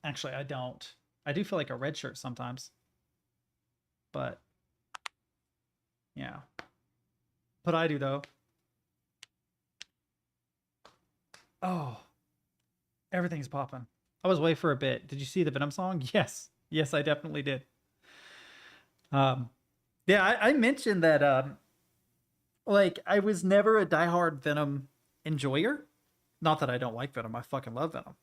Actually, I don't. I do feel like a red shirt sometimes. But, yeah. But I do, though. Oh. Everything's popping. I was away for a bit. Did you see the Venom song? Yes. Yes, I definitely did. Yeah, I mentioned that, like, I was never a diehard Venom enjoyer. Not that I don't like Venom. I fucking love Venom.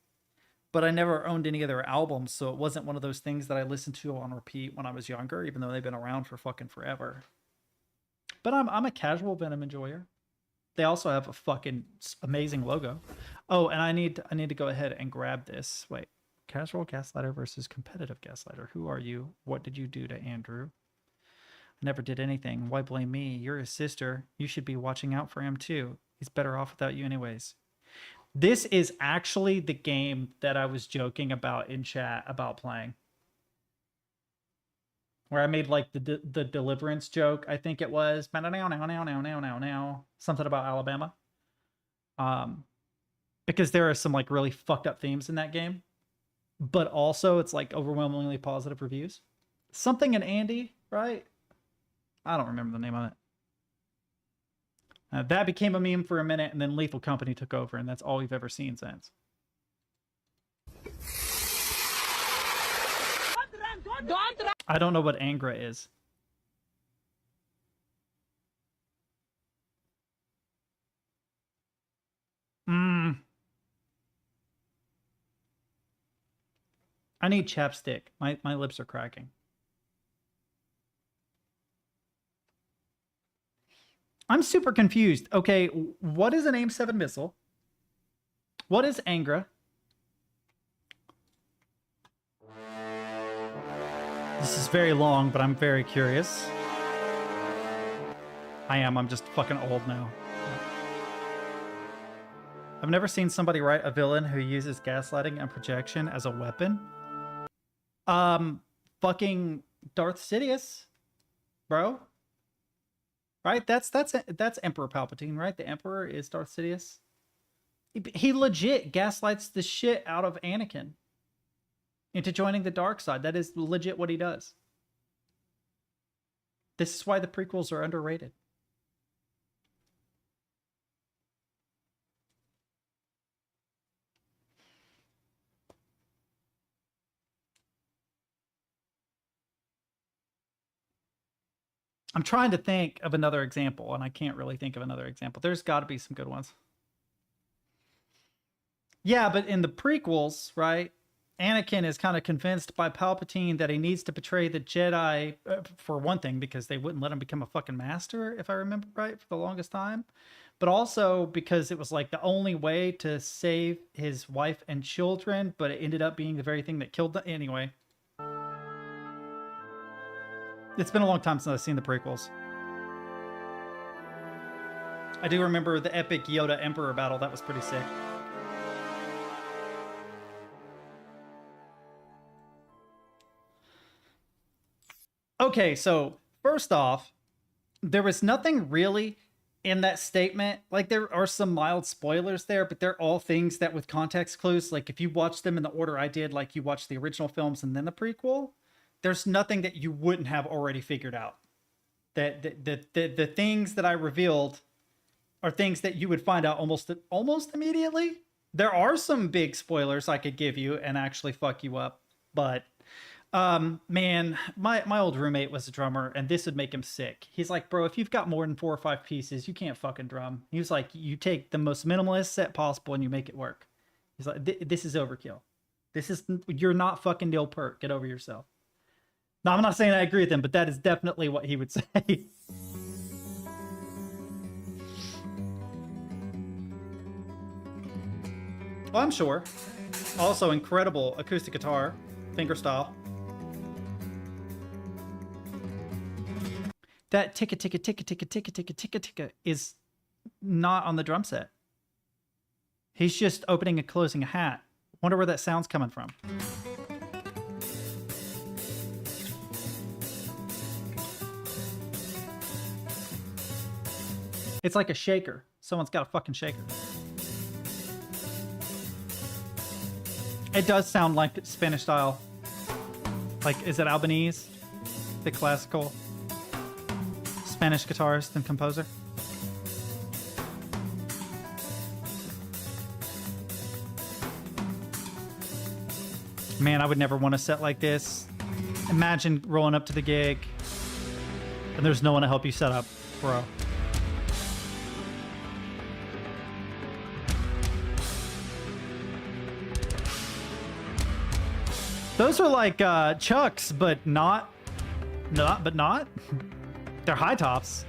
But I never owned any of their albums, so it wasn't one of those things that I listened to on repeat when I was younger, even though they've been around for fucking forever. But I'm a casual Venom enjoyer. They also have a fucking amazing logo. Oh, and I need to go ahead and grab this. Wait. Casual Gaslighter versus competitive Gaslighter. Who are you? What did you do to Andrew? I never did anything. Why blame me? You're his sister. You should be watching out for him too. He's better off without you anyways. This is actually the game that I was joking about in chat about playing. Where I made like the Deliverance joke, I think it was. Something about Alabama. Because there are some like really fucked up themes in that game. But also it's like overwhelmingly positive reviews. Something in Andy, right? I don't remember the name of it. That became a meme for a minute, and then Lethal Company took over, and that's all we've ever seen since. I don't know what Angra is. I need chapstick. My lips are cracking. I'm super confused. Okay, what is an AIM-7 missile? What is Angra? This is very long, but I'm very curious. I'm just fucking old now. I've never seen somebody write a villain who uses gaslighting and projection as a weapon. Fucking Darth Sidious, bro. Right? That's Emperor Palpatine, right? The Emperor is Darth Sidious. He legit gaslights the shit out of Anakin into joining the dark side. That is legit what he does. This is why the prequels are underrated. I'm trying to think of another example, and I can't really think of another example. There's got to be some good ones. Yeah, but in the prequels, right, Anakin is kind of convinced by Palpatine that he needs to betray the Jedi, for one thing, because they wouldn't let him become a fucking master, if I remember right, for the longest time. But also because it was like the only way to save his wife and children, but it ended up being the very thing that killed them. Anyway. It's been a long time since I've seen the prequels. I do remember the epic Yoda Emperor battle. That was pretty sick. Okay, so first off, there was nothing really in that statement. Like, there are some mild spoilers there, but they're all things that with context clues, like if you watch them in the order I did, like you watched the original films and then the prequel, there's nothing that you wouldn't have already figured out. That the things that I revealed are things that you would find out almost immediately. There are some big spoilers I could give you and actually fuck you up, but man, my old roommate was a drummer, and this would make him sick. He's like, bro, if you've got more than 4 or 5 pieces, you can't fucking drum. He was like, you take the most minimalist set possible and you make it work. He's like, this is overkill. You're not fucking Neil Peart. Get over yourself. No, I'm not saying I agree with him, but that is definitely what he would say. Well, I'm sure. Also, incredible acoustic guitar, fingerstyle. That ticka ticka ticka ticka ticka ticka ticka ticka is not on the drum set. He's just opening and closing a hat. Wonder where that sound's coming from. It's like a shaker. Someone's got a fucking shaker. It does sound like Spanish style. Like, is it Albanese? The classical Spanish guitarist and composer. Man, I would never want a set like this. Imagine rolling up to the gig and there's no one to help you set up, bro. Those are like Chucks, but not. They're high tops.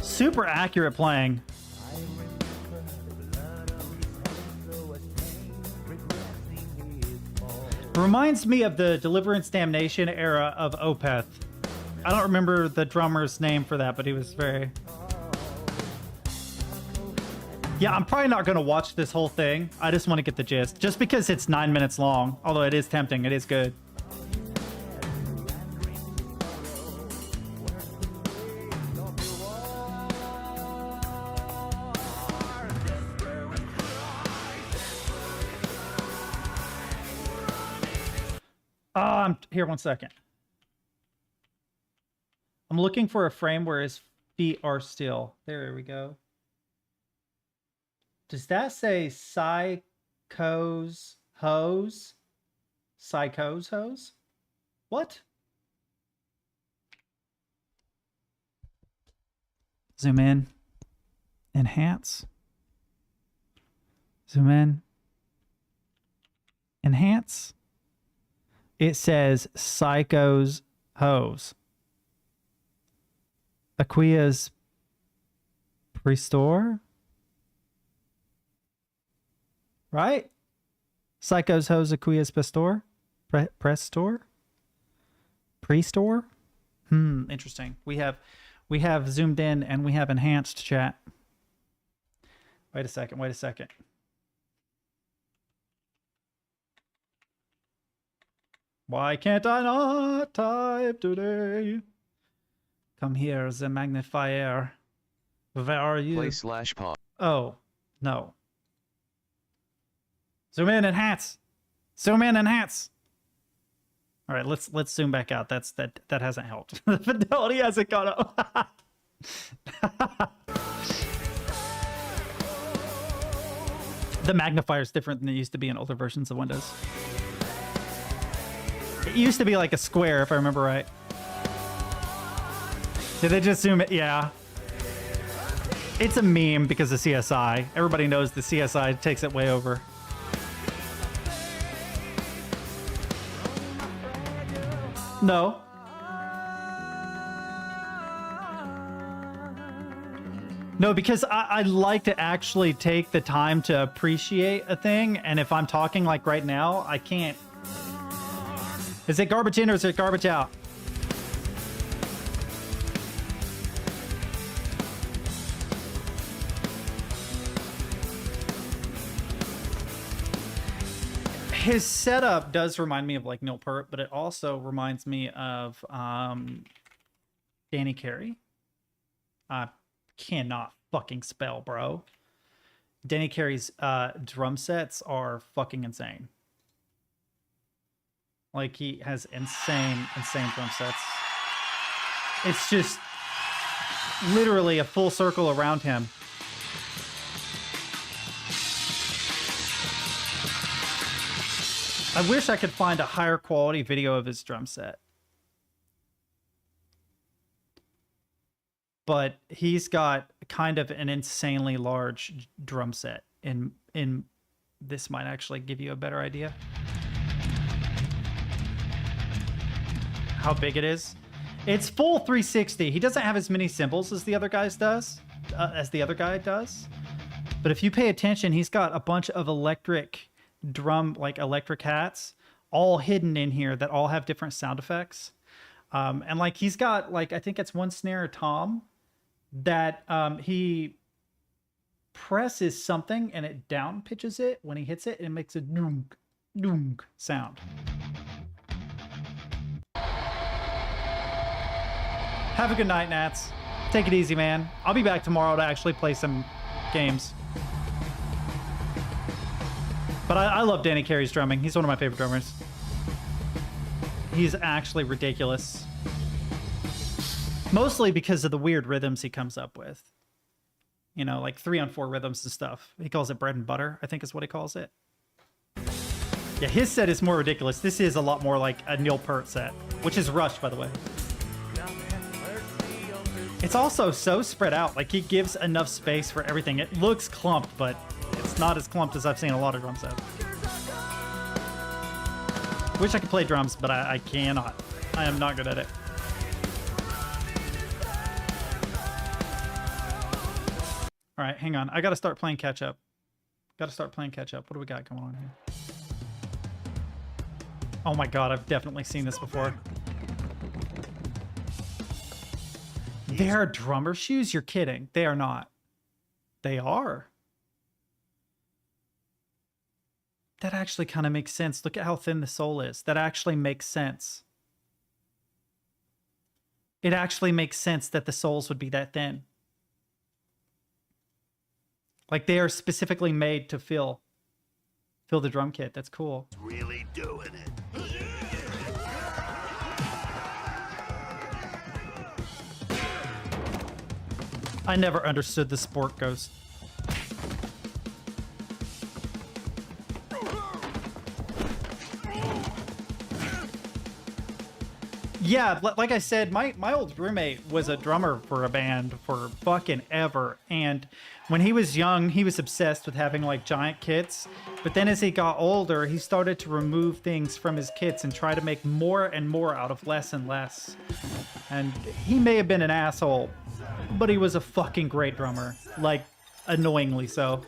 Super accurate playing. Reminds me of the Deliverance Damnation era of Opeth. I don't remember the drummer's name for that, but he was very... Yeah, I'm probably not going to watch this whole thing. I just want to get the gist. Just because it's 9 minutes long. Although it is tempting. It is good. I'm here 1 second. I'm looking for a frame where his feet are still. There we go. Does that say Psycho's hose? Psycho's hose? What? Zoom in. Enhance. Zoom in. Enhance. It says Psycho's hose. Aquia's Prestor? Right? Psycho's hose, Aquia's Prestor? Prestor? Prestor? Interesting. We have zoomed in and we have enhanced chat. Wait a second. Why can't I not type today? Come here, the magnifier. Where are you? Play/pause. Oh, no. Zoom in, enhance. Zoom in, enhance. All right, let's zoom back out. That hasn't helped. The fidelity hasn't gone up. The magnifier is different than it used to be in older versions of Windows. It used to be like a square, if I remember right. Did they just zoom it? Yeah. It's a meme because of CSI. Everybody knows the CSI takes it way over. No. No, because I like to actually take the time to appreciate a thing, and if I'm talking like right now, I can't. Is it garbage in or is it garbage out? His setup does remind me of like Neil Peart, but it also reminds me of Danny Carey. I cannot fucking spell, bro. Danny Carey's drum sets are fucking insane. Like, he has insane drum sets. It's just literally a full circle around him. I wish I could find a higher quality video of his drum set. But he's got kind of an insanely large drum set. In this might actually give you a better idea how big it is. It's full 360. He doesn't have as many cymbals as the other guy does. But if you pay attention, he's got a bunch of electric drum, like electric hats, all hidden in here that all have different sound effects. And like he's got like, I think it's one snare tom that he presses something and it down pitches it when he hits it and it makes a doong doong sound. Have a good night, Nats. Take it easy, man. I'll be back tomorrow to actually play some games. But I love Danny Carey's drumming. He's one of my favorite drummers. He's actually ridiculous. Mostly because of the weird rhythms he comes up with. You know, like 3-on-4 rhythms and stuff. He calls it bread and butter, I think is what he calls it. Yeah, his set is more ridiculous. This is a lot more like a Neil Peart set, which is Rush, by the way. It's also so spread out. Like, he gives enough space for everything. It looks clumped, but it's not as clumped as I've seen a lot of drum sets. Wish I could play drums, but I cannot. I am not good at it. All right, hang on. I got to start playing catch up. What do we got going on here? Oh my God, I've definitely seen this before. They're drummer shoes? You're kidding. They are not. They are. That actually kind of makes sense. Look at how thin the sole is. That actually makes sense. It actually makes sense that the soles would be that thin. Like, they are specifically made to fill the drum kit. That's cool. Really doing it. I never understood the sport ghost. Yeah, like I said, my old roommate was a drummer for a band for fucking ever. And when he was young, he was obsessed with having like giant kits. But then as he got older, he started to remove things from his kits and try to make more and more out of less and less. And he may have been an asshole, but he was a fucking great drummer. Like, annoyingly so.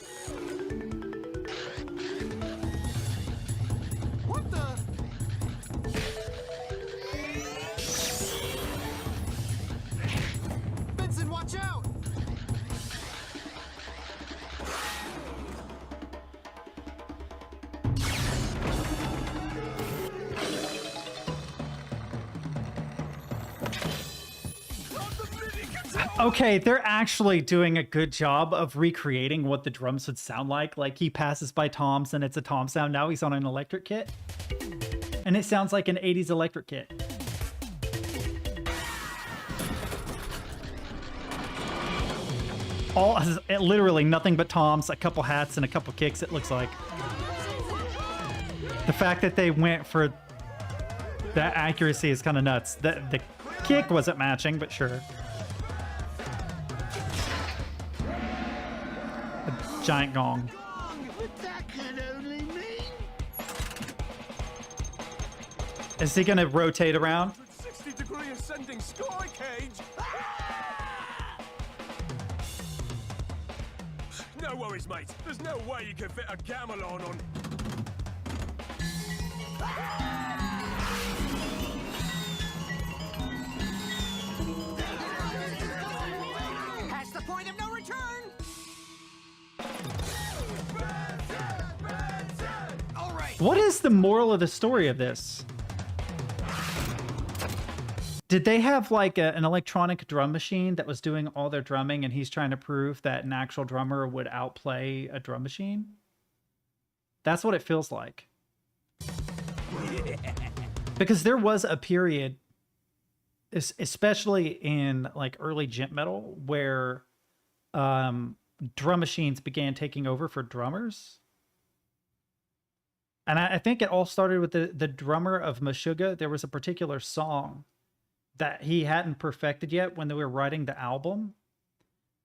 Okay, they're actually doing a good job of recreating what the drums would sound like. Like he passes by Tom's and it's a Tom sound. Now he's on an electric kit. And it sounds like an 80s electric kit. Literally nothing but toms, a couple hats, and a couple kicks, it looks like. The fact that they went for that accuracy is kind of nuts. The kick wasn't matching, but sure. A giant gong. Is he gonna rotate around? 60-degree ascending sky cage. No worries, mate. There's no way you can fit a gamelan on. Past the point of no return. All right. What is the moral of the story of this? Did they have like an electronic drum machine that was doing all their drumming and he's trying to prove that an actual drummer would outplay a drum machine? That's what it feels like. Because there was a period, especially in like early gent metal, where drum machines began taking over for drummers. And I think it all started with the drummer of Meshuggah. There was a particular song that he hadn't perfected yet when they were writing the album.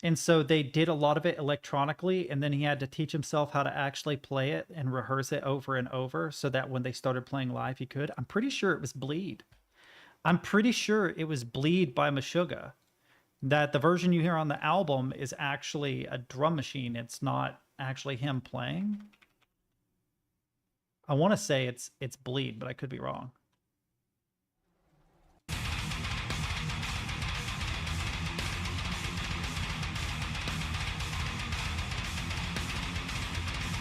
And so they did a lot of it electronically, and then he had to teach himself how to actually play it and rehearse it over and over so that when they started playing live, he could. I'm pretty sure it was Bleed. I'm pretty sure it was Bleed by Meshuggah. That the version you hear on the album is actually a drum machine. It's not actually him playing. I want to say it's Bleed, but I could be wrong.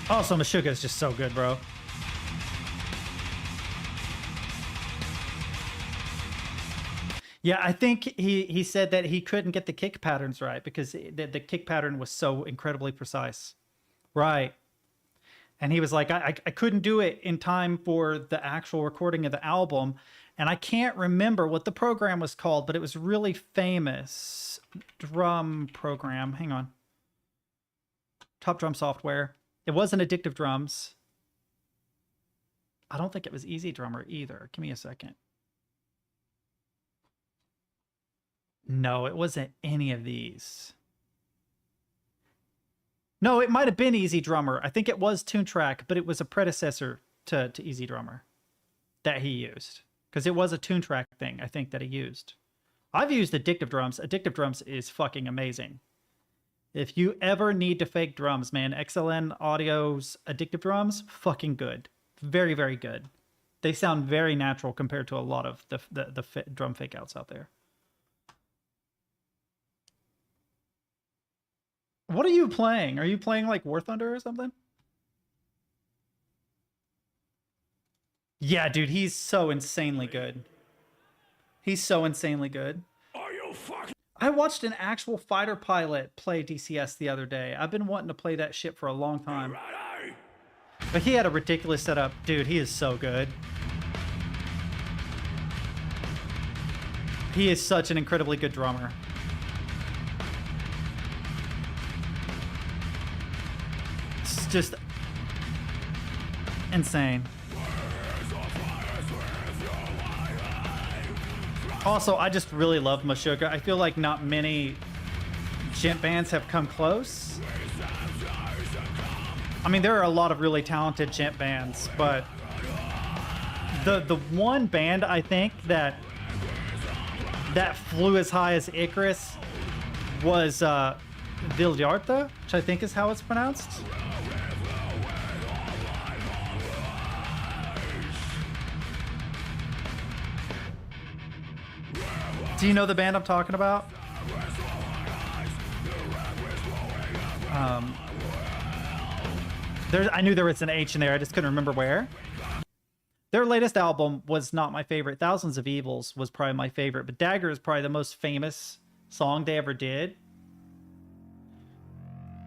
Also, Meshuggah is just so good, bro. Yeah, I think he said that he couldn't get the kick patterns right because the kick pattern was so incredibly precise. Right. And he was like, I couldn't do it in time for the actual recording of the album. And I can't remember what the program was called, but it was really famous. Drum program. Hang on. Top Drum Software. It wasn't Addictive Drums. I don't think it was Easy Drummer either. Give me a second. No, it wasn't any of these. No, it might have been Easy Drummer. I think it was Toontrack, but it was a predecessor to Easy Drummer that he used. Because it was a Toontrack thing, I think, that he used. I've used Addictive Drums. Addictive Drums is fucking amazing. If you ever need to fake drums, man, XLN Audio's Addictive Drums, fucking good. Very, very good. They sound very natural compared to a lot of the drum fake outs out there. What are you playing? Are you playing like War Thunder or something? Yeah, dude, he's so insanely good. He's so insanely good. Are you fucking? I watched an actual fighter pilot play DCS the other day. I've been wanting to play that shit for a long time. But he had a ridiculous setup. Dude, he is so good. He is such an incredibly good drummer. It's just insane. Also, I just really love Meshuggah. I feel like not many gent bands have come close. I mean, there are a lot of really talented gent bands, but the one band I think that flew as high as Icarus was Viljarta, which I think is how it's pronounced. Do you know the band I'm talking about? I knew there was an H in there. I just couldn't remember where. Their latest album was not my favorite. Thousands of Evils was probably my favorite, but Dagger is probably the most famous song they ever did.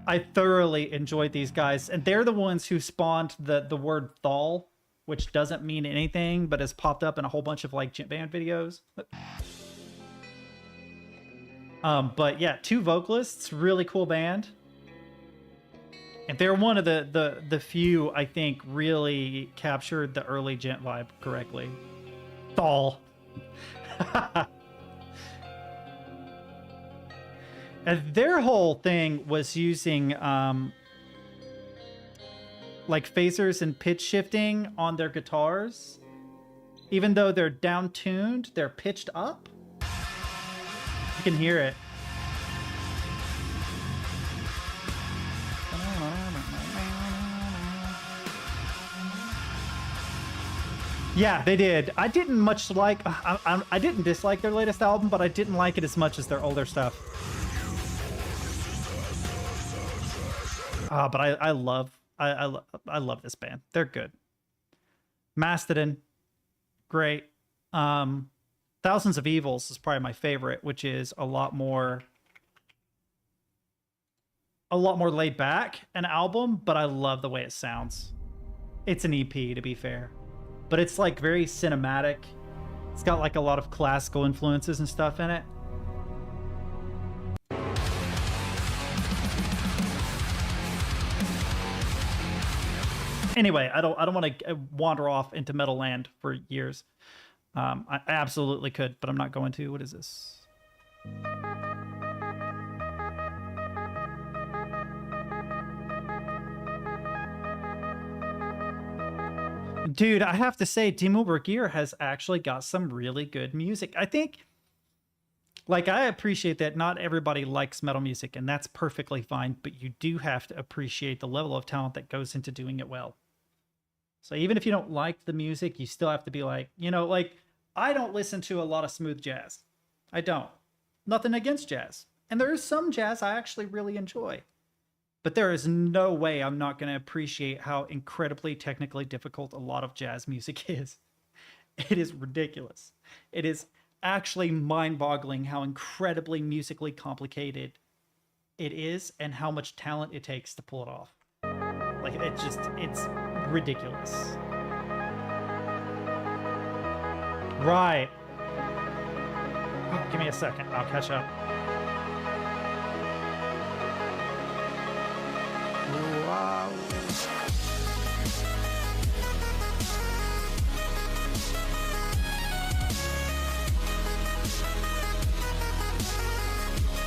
I thoroughly enjoyed these guys, and they're the ones who spawned the word thal, which doesn't mean anything, but has popped up in a whole bunch of like gent band videos. But yeah, 2 vocalists, really cool band. And they're one of the few, I think, really captured the early gent vibe correctly. Thal. And their whole thing was using like phasers and pitch shifting on their guitars. Even though they're down tuned, they're pitched up. You can hear it. Yeah, they did. I didn't much like... I didn't dislike their latest album, but I didn't like it as much as their older stuff. But I love this band. They're good. Mastodon, great. Thousands of Evils is probably my favorite, which is a lot more laid back an album, but I love the way it sounds. It's an EP, to be fair, but it's like very cinematic. It's got like a lot of classical influences and stuff in it. Anyway, I don't want to wander off into metal land for years. I absolutely could, but I'm not going to. What is this? Dude, I have to say, Dimmu Borgir has actually got some really good music. I think, like, I appreciate that not everybody likes metal music, and that's perfectly fine, but you do have to appreciate the level of talent that goes into doing it well. So even if you don't like the music, you still have to be like, you know, like, I don't listen to a lot of smooth jazz. I don't. Nothing against jazz. And there is some jazz I actually really enjoy. But there is no way I'm not going to appreciate how incredibly technically difficult a lot of jazz music is. It is ridiculous. It is actually mind-boggling how incredibly musically complicated it is and how much talent it takes to pull it off. Like, it's ridiculous. Right. Oh, give me a second. I'll catch up. Wow.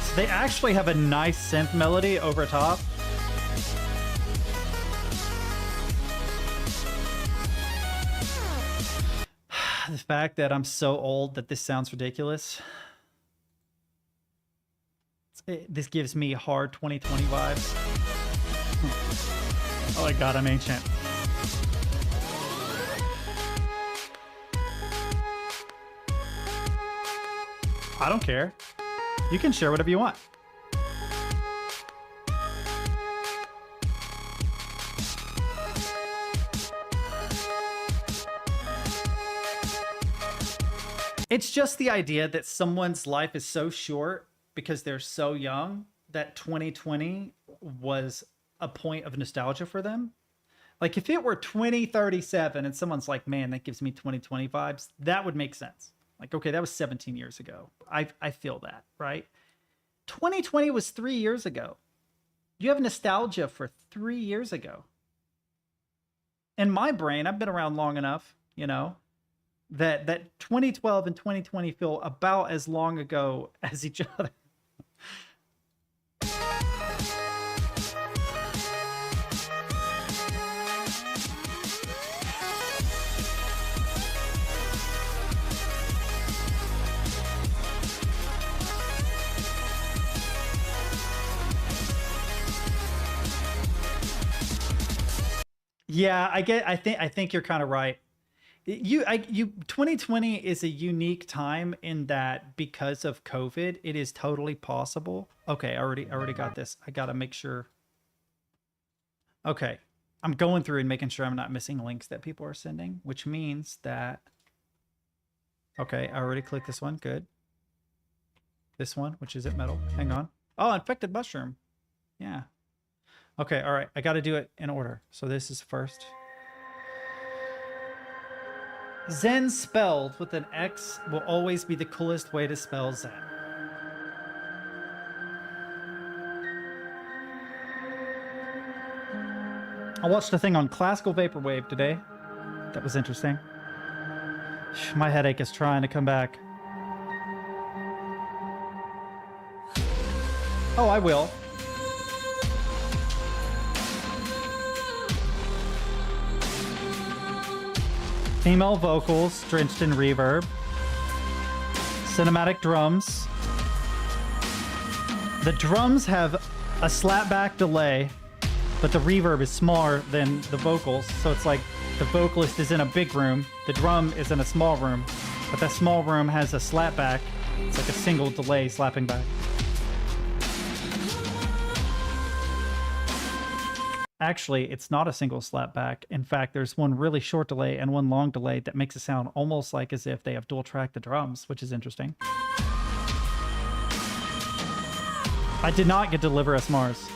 So they actually have a nice synth melody over top. The fact that I'm so old that this sounds ridiculous. This gives me hard 2020 vibes. Oh my god, I'm ancient. I don't care. You can share whatever you want. It's just the idea that someone's life is so short because they're so young that 2020 was a point of nostalgia for them. Like if it were 2037 and someone's like, man, that gives me 2020 vibes, that would make sense. Like, okay, that was 17 years ago. I feel that, right? 2020 was 3 years ago. You have nostalgia for 3 years ago. In my brain, I've been around long enough, you know, that 2012 and 2020 feel about as long ago as each other. Yeah, I think you're kind of right. 2020 is a unique time in that because of COVID, it is totally possible. Okay, I already got this. I gotta make sure. Okay, I'm going through and making sure I'm not missing links that people are sending, which means that. Okay, I already clicked this one. Good. This one, which is it metal. Hang on. Oh, infected mushroom. Yeah. Okay, all right. I got to do it in order. So this is first. Zen spelled with an X will always be the coolest way to spell Zen. I watched a thing on classical vaporwave today. That was interesting. My headache is trying to come back. Oh, I will. Female vocals drenched in reverb. Cinematic drums. The drums have a slapback delay, but the reverb is smaller than the vocals. So it's like the vocalist is in a big room, the drum is in a small room, but that small room has a slapback. It's like a single delay slapping back. Actually, it's not a single slapback. In fact, there's one really short delay and one long delay that makes it sound almost like as if they have dual tracked the drums, which is interesting. I did not get Deliver Us Mars.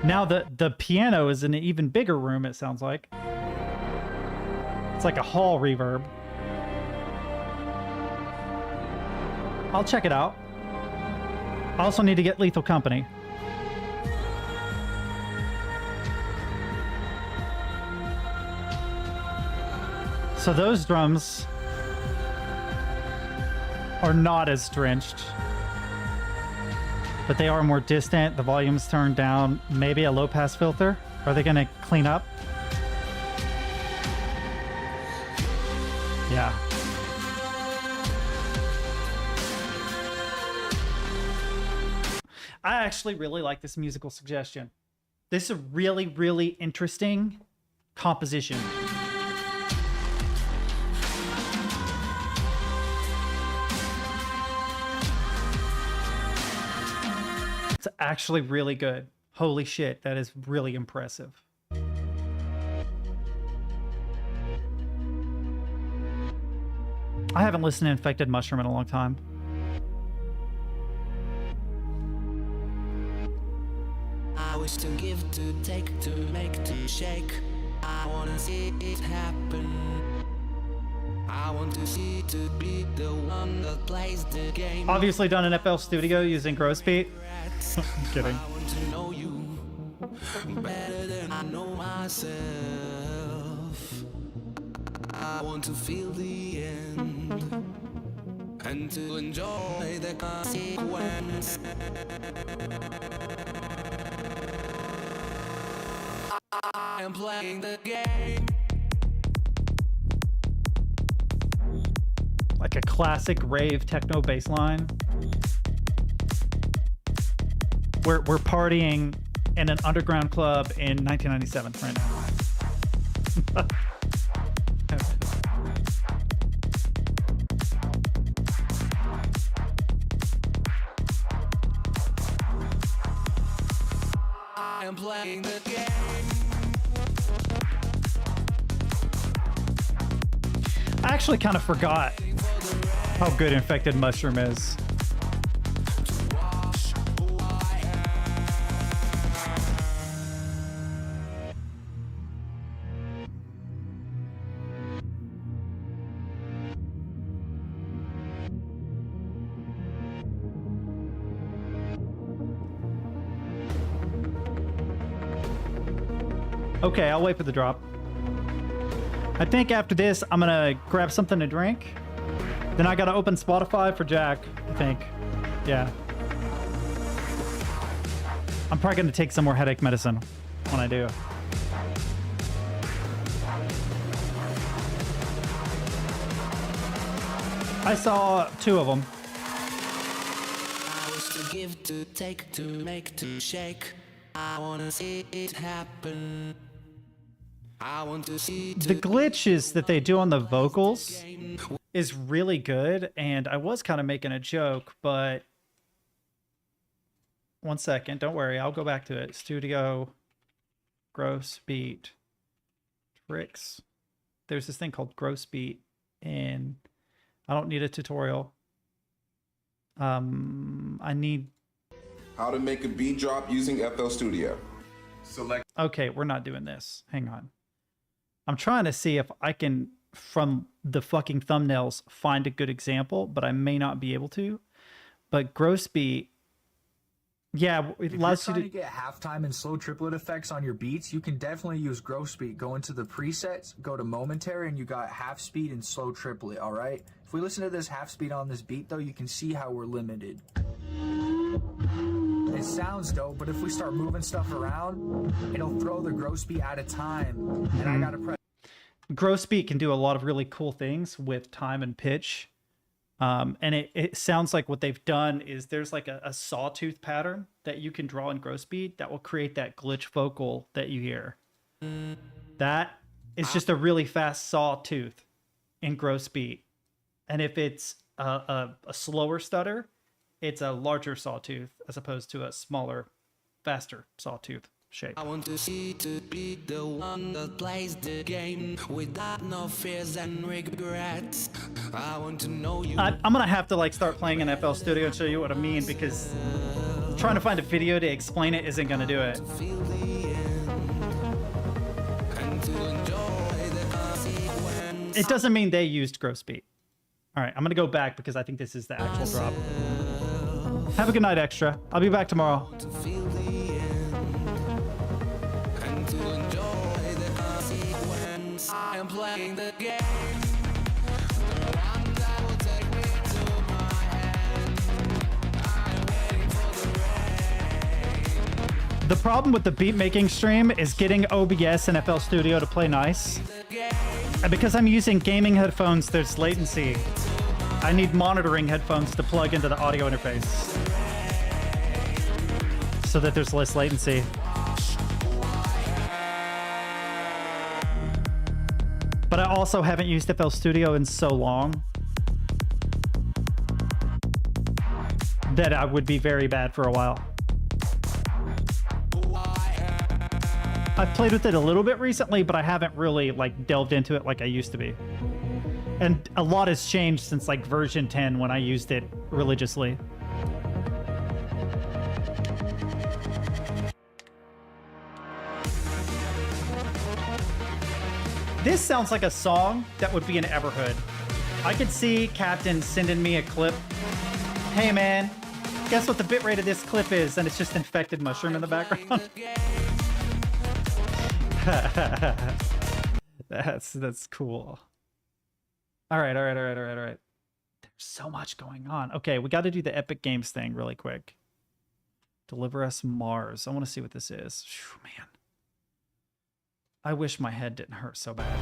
Now the piano is in an even bigger room, it sounds like. It's like a hall reverb. I'll check it out. I also need to get Lethal Company. So those drums are not as drenched, but they are more distant. The volume's turned down. Maybe a low pass filter. Are they gonna clean up? Yeah. I actually really like this musical suggestion. This is a really, really interesting composition. It's actually really good. Holy shit, that is really impressive. I haven't listened to Infected Mushroom in a long time. I wish to give, to take, to make, to shake. I wanna see it happen. I want to see to be the one that plays the game. Obviously done in FL Studio using Gross Beat. I'm kidding. I want to know you better than I know myself. I want to feel the end and to enjoy the consequence. I am playing the game. Like a classic rave techno bass line. We're partying in an underground club in 1997 right now. I am playing the game. I actually kind of forgot how good Infected Mushroom is. Okay, I'll wait for the drop. I think after this, I'm gonna grab something to drink. Then I gotta open Spotify for Jack, I think. Yeah. I'm probably gonna take some more headache medicine when I do. I saw 2 of them. I wish to give, to take, to make, to shake. I wanna see it happen. I want to see The glitches that they do on the vocals is really good, and I was kind of making a joke, but 1 second. Don't worry. I'll go back to it. Studio, gross beat, tricks. There's this thing called gross beat, and I don't need a tutorial. I need... How to make a beat drop using FL Studio. Select. Okay, we're not doing this. Hang on. I'm trying to see if I can, from the fucking thumbnails, find a good example, but I may not be able to. But gross beat, yeah, it allows you to get halftime and slow triplet effects on your beats. You can definitely use gross beat. Go into the presets, go to momentary, and you got half speed and slow triplet. All right. If we listen to this half speed on this beat, though, you can see how we're limited. It sounds dope, but if we start moving stuff around, it'll throw the gross beat out of time, and I gotta press. Gross beat can do a lot of really cool things with time and pitch. And it sounds like what they've done is there's like a sawtooth pattern that you can draw in gross beat that will create that glitch vocal that you hear. That is just a really fast sawtooth in gross beat. And if it's a slower stutter, it's a larger sawtooth as opposed to a smaller, faster sawtooth shape. I want to see to be the one that plays the game without no fears and regrets. I want to know you. I'm gonna have to like start playing in FL Studio and show you what I mean, because trying to find a video to explain it isn't gonna do it. It doesn't mean they used gross beat. All right, I'm gonna go back because I think this is the actual drop. Have a good night, Extra. I'll be back tomorrow. I am playing the game. The problem with the beat making stream is getting OBS and FL Studio to play nice. And because I'm using gaming headphones, there's latency. I need monitoring headphones to plug into the audio interface so that there's less latency. But I also haven't used FL Studio in so long that I would be very bad for a while. I've played with it a little bit recently, but I haven't really like delved into it like I used to be. And a lot has changed since like version 10 when I used it religiously. This sounds like a song that would be in Everhood. I could see Captain sending me a clip. Hey man, guess what the bitrate of this clip is? And it's just infected mushroom in the background. That's cool. All right. There's so much going on. Okay, we got to do the Epic Games thing really quick. Deliver us Mars. I want to see what this is. Whew, man. I wish my head didn't hurt so bad.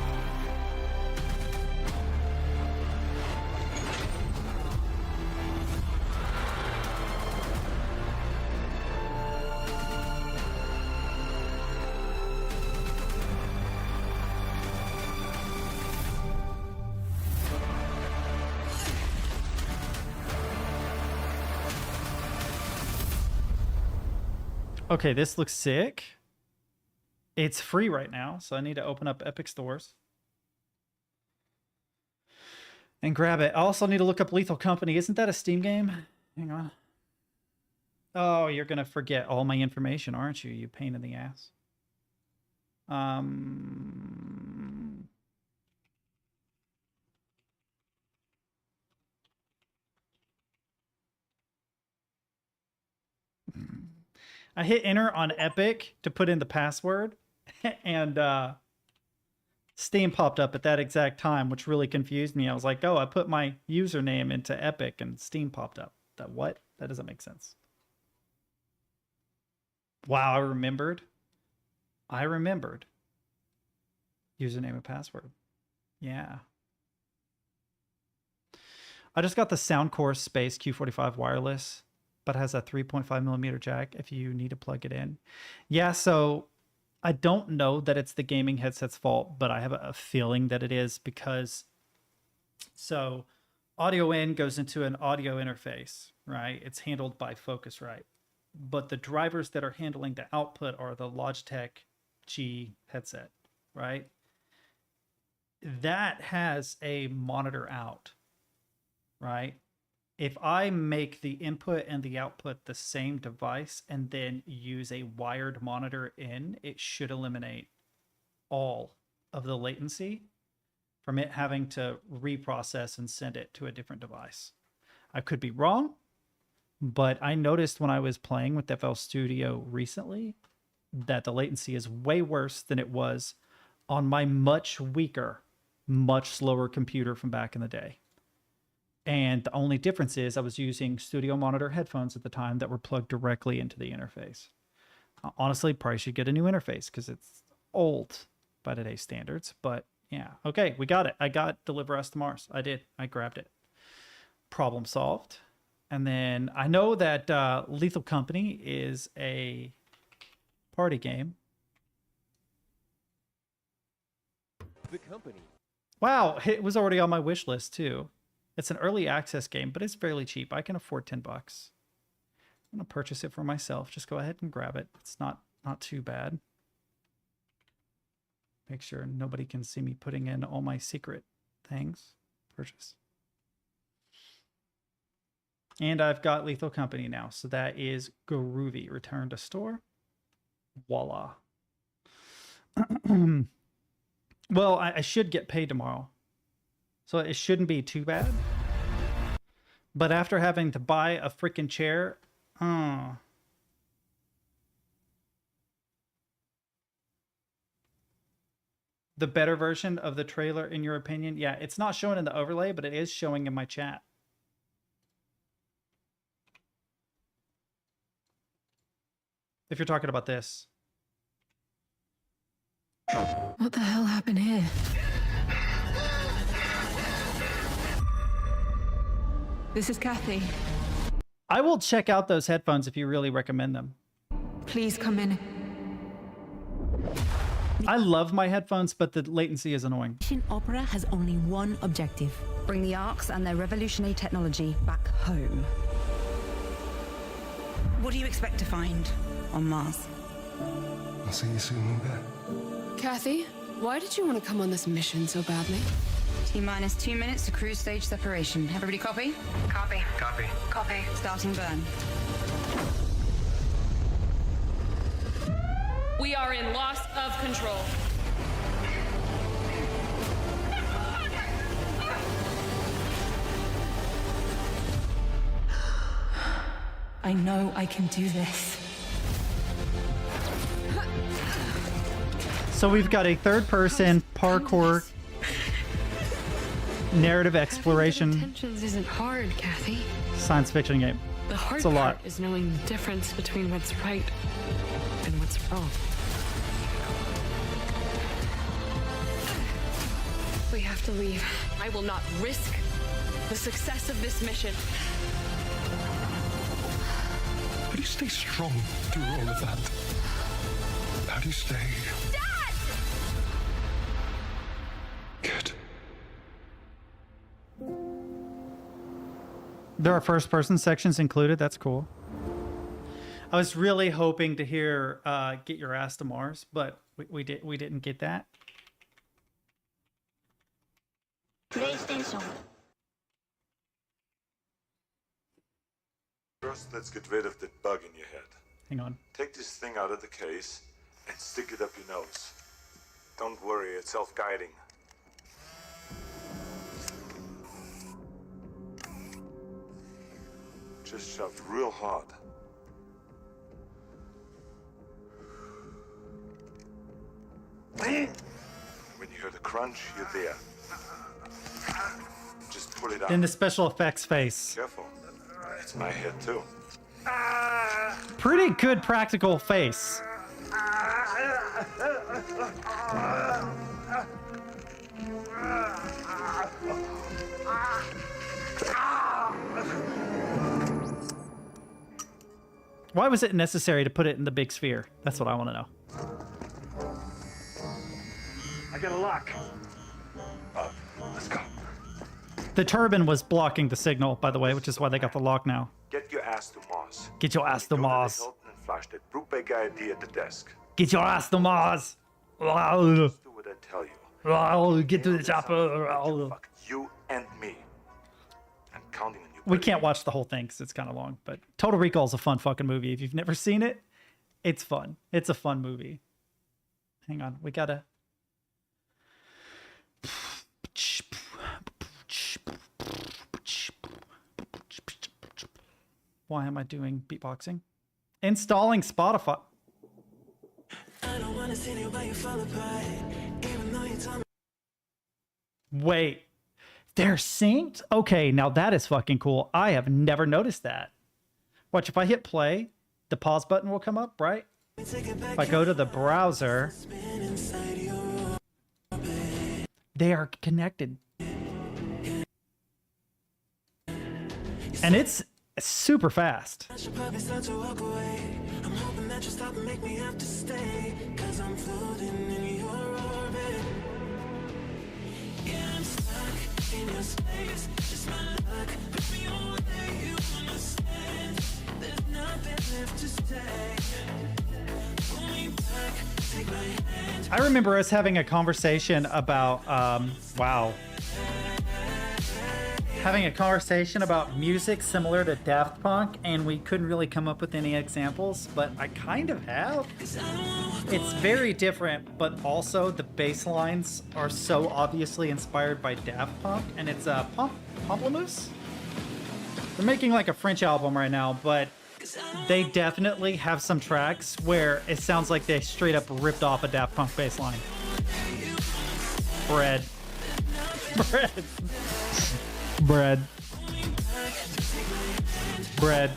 Okay, this looks sick. It's free right now, so I need to open up Epic Stores and grab it. I also need to look up Lethal Company. Isn't that a Steam game? Hang on. Oh, you're going to forget all my information, aren't you? You pain in the ass. I hit enter on Epic to put in the password, and Steam popped up at that exact time, which really confused me. I was like, oh, I put my username into Epic and Steam popped up. That what? That doesn't make sense. Wow, I remembered. Username and password. Yeah. I just got the Soundcore Space Q45 wireless, but has a 3.5mm jack if you need to plug it in. Yeah, so I don't know that it's the gaming headset's fault, but I have a feeling that it is, because so audio in goes into an audio interface, right? It's handled by Focusrite. but the drivers that are handling the output are the Logitech G headset, right? That has a monitor out, right? If I make the input and the output the same device and then use a wired monitor in, it should eliminate all of the latency from it having to reprocess and send it to a different device. I could be wrong, but I noticed when I was playing with FL Studio recently that the latency is way worse than it was on my much weaker, much slower computer from back in the day. And the only difference is I was using studio monitor headphones at the time that were plugged directly into the interface. Honestly, probably should get a new interface because it's old by today's standards. But yeah, okay, we got it. I got Deliver Us to Mars. I did. I grabbed it. Problem solved. And then I know that Lethal Company is a party game. The company. Wow, it was already on my wish list too. It's an early access game, but it's fairly cheap. I can afford $10. I'm gonna purchase it for myself. Just go ahead and grab it. It's not too bad. Make sure nobody can see me putting in all my secret things. Purchase. And I've got Lethal Company now, so that is groovy. Return to store. Voila. Well, I should get paid tomorrow, so it shouldn't be too bad. But after having to buy a freaking chair, the better version of the trailer, in your opinion? Yeah, it's not showing in the overlay, but it is showing in my chat. If you're talking about this. What the hell happened here? This is Kathy. I will check out those headphones if you really recommend them. Please come in. I love my headphones, but the latency is annoying. Mission Opera has only one objective. Bring the Arcs and their revolutionary technology back home. What do you expect to find on Mars? I'll see you soon, Moonbat. Kathy, why did you want to come on this mission so badly? T-minus 2 minutes to cruise stage separation. Everybody copy? Copy. Copy. Copy. Starting burn. We are in loss of control. I know I can do this. So we've got a third-person parkour narrative exploration Intentions isn't hard, Kathy. science fiction game. The hard It's a lot. part is knowing the difference between what's right and what's wrong. We have to leave. I will not risk the success of this mission. How do you stay strong through all of that? How do you stay? Dad! Good. There are first-person sections included. That's cool. I was really hoping to hear "Get Your Ass to Mars," but we didn't get that. PlayStation. First, let's get rid of that bug in your head. Hang on. Take this thing out of the case and stick it up your nose. Don't worry, it's self-guiding. Just shove real hard. When you hear the crunch, you're there. Just pull it out. In the special effects face. Careful. It's my head too. Pretty good practical face. Why was it necessary to put it in the big sphere? That's what I want to know. I got a lock. Let's go. The turbine was blocking the signal, by the way, which is why they got the lock now. Get your ass to Mars. Get your ass to Mars. Hilton and flash that Brubaker ID at the desk. Get your ass to Mars. Do what I tell you. Get to the chopper. Fuck you and me. I'm counting on you. We can't watch the whole thing because it's kind of long, but Total Recall is a fun fucking movie. If you've never seen it, it's fun. It's a fun movie. Hang on, we gotta. Why am I doing beatboxing? Installing Spotify. I don't wanna see you fall apart, even though you tell me. Wait, they're synced? Okay, now that is fucking cool. I have never noticed that. Watch, if I hit play, the pause button will come up, right? If I go to the browser, they are connected. And it's super fast. I remember us having a conversation about, having a conversation about music similar to Daft Punk, and we couldn't really come up with any examples, but I kind of have. It's very different, but also the bass lines are so obviously inspired by Daft Punk, and it's Pamplemousse? They're making like a French album right now, but they definitely have some tracks where it sounds like they straight up ripped off a Daft Punk bass line. Bread. Bread. Bread. Bread.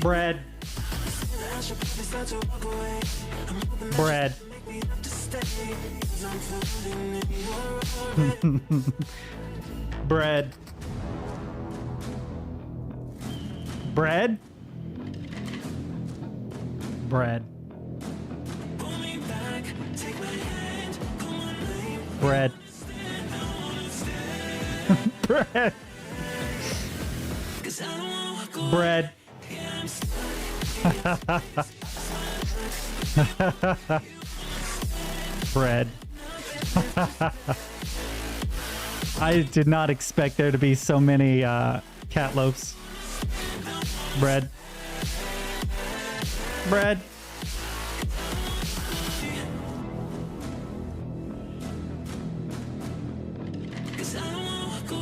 Bread. Bread. Bread. Bread. Bread. Bread. Bread. I did not expect there to be so many cat loafs. Bread. Bread.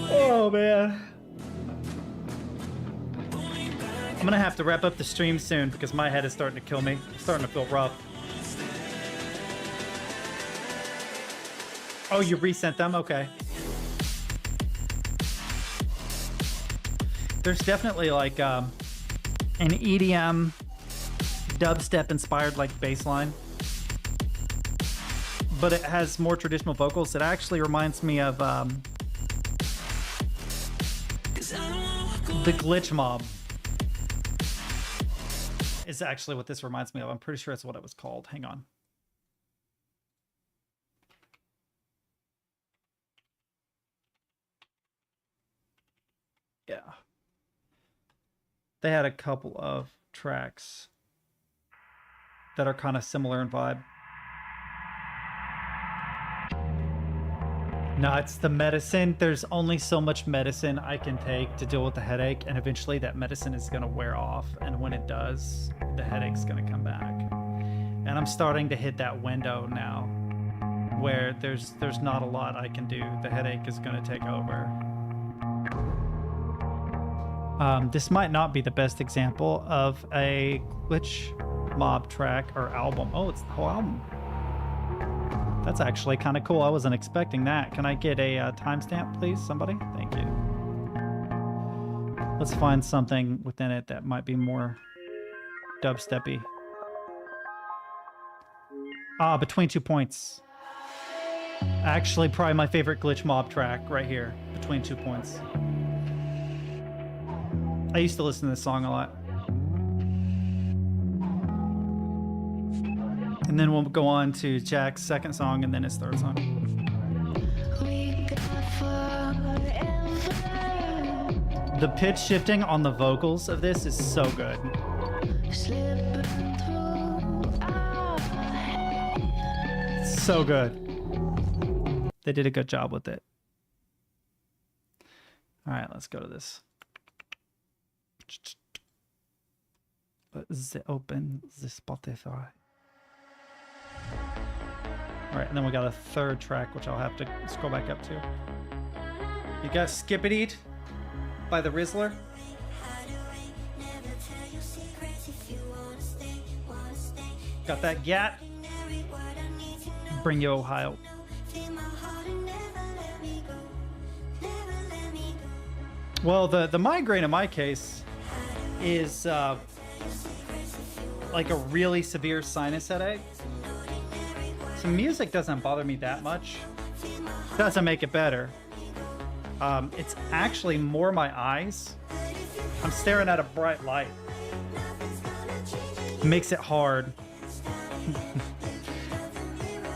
Oh man. I'm gonna have to wrap up the stream soon because my head is starting to kill me. I'm starting to feel rough. Oh, you resent them? Okay. There's definitely like an EDM dubstep inspired like bass line, but it has more traditional vocals. It actually reminds me of the Glitch Mob is actually what this reminds me of. I'm pretty sure it's what it was called. Hang on. Yeah. They had a couple of tracks that are kind of similar in vibe. No, it's the medicine. There's only so much medicine I can take to deal with the headache, and eventually that medicine is going to wear off, and when it does, the headache's going to come back. And I'm starting to hit that window now where there's not a lot I can do. The headache is going to take over. This might not be the best example of a Glitch Mob track or album. Oh, it's the whole album. That's actually kind of cool. I wasn't expecting that. Can I get a timestamp, please? Somebody? Thank you. Let's find something within it that might be more dubsteppy. Ah, Between 2 Points. Actually, probably my favorite Glitch Mob track right here. Between 2 Points. I used to listen to this song a lot. And then we'll go on to Jack's second song and then his third song. The pitch shifting on the vocals of this is so good. So good. They did a good job with it. All right, let's go to this. Let's open the Spotify. All right, and then we got a third track, which I'll have to scroll back up to. You got Skip It Eat by the Rizzler. Got that Gat. Bring You Ohio. Well, the migraine in my case is like a really severe sinus headache. So music doesn't bother me that much. Doesn't make it better. It's actually more my eyes. I'm staring at a bright light. Makes it hard.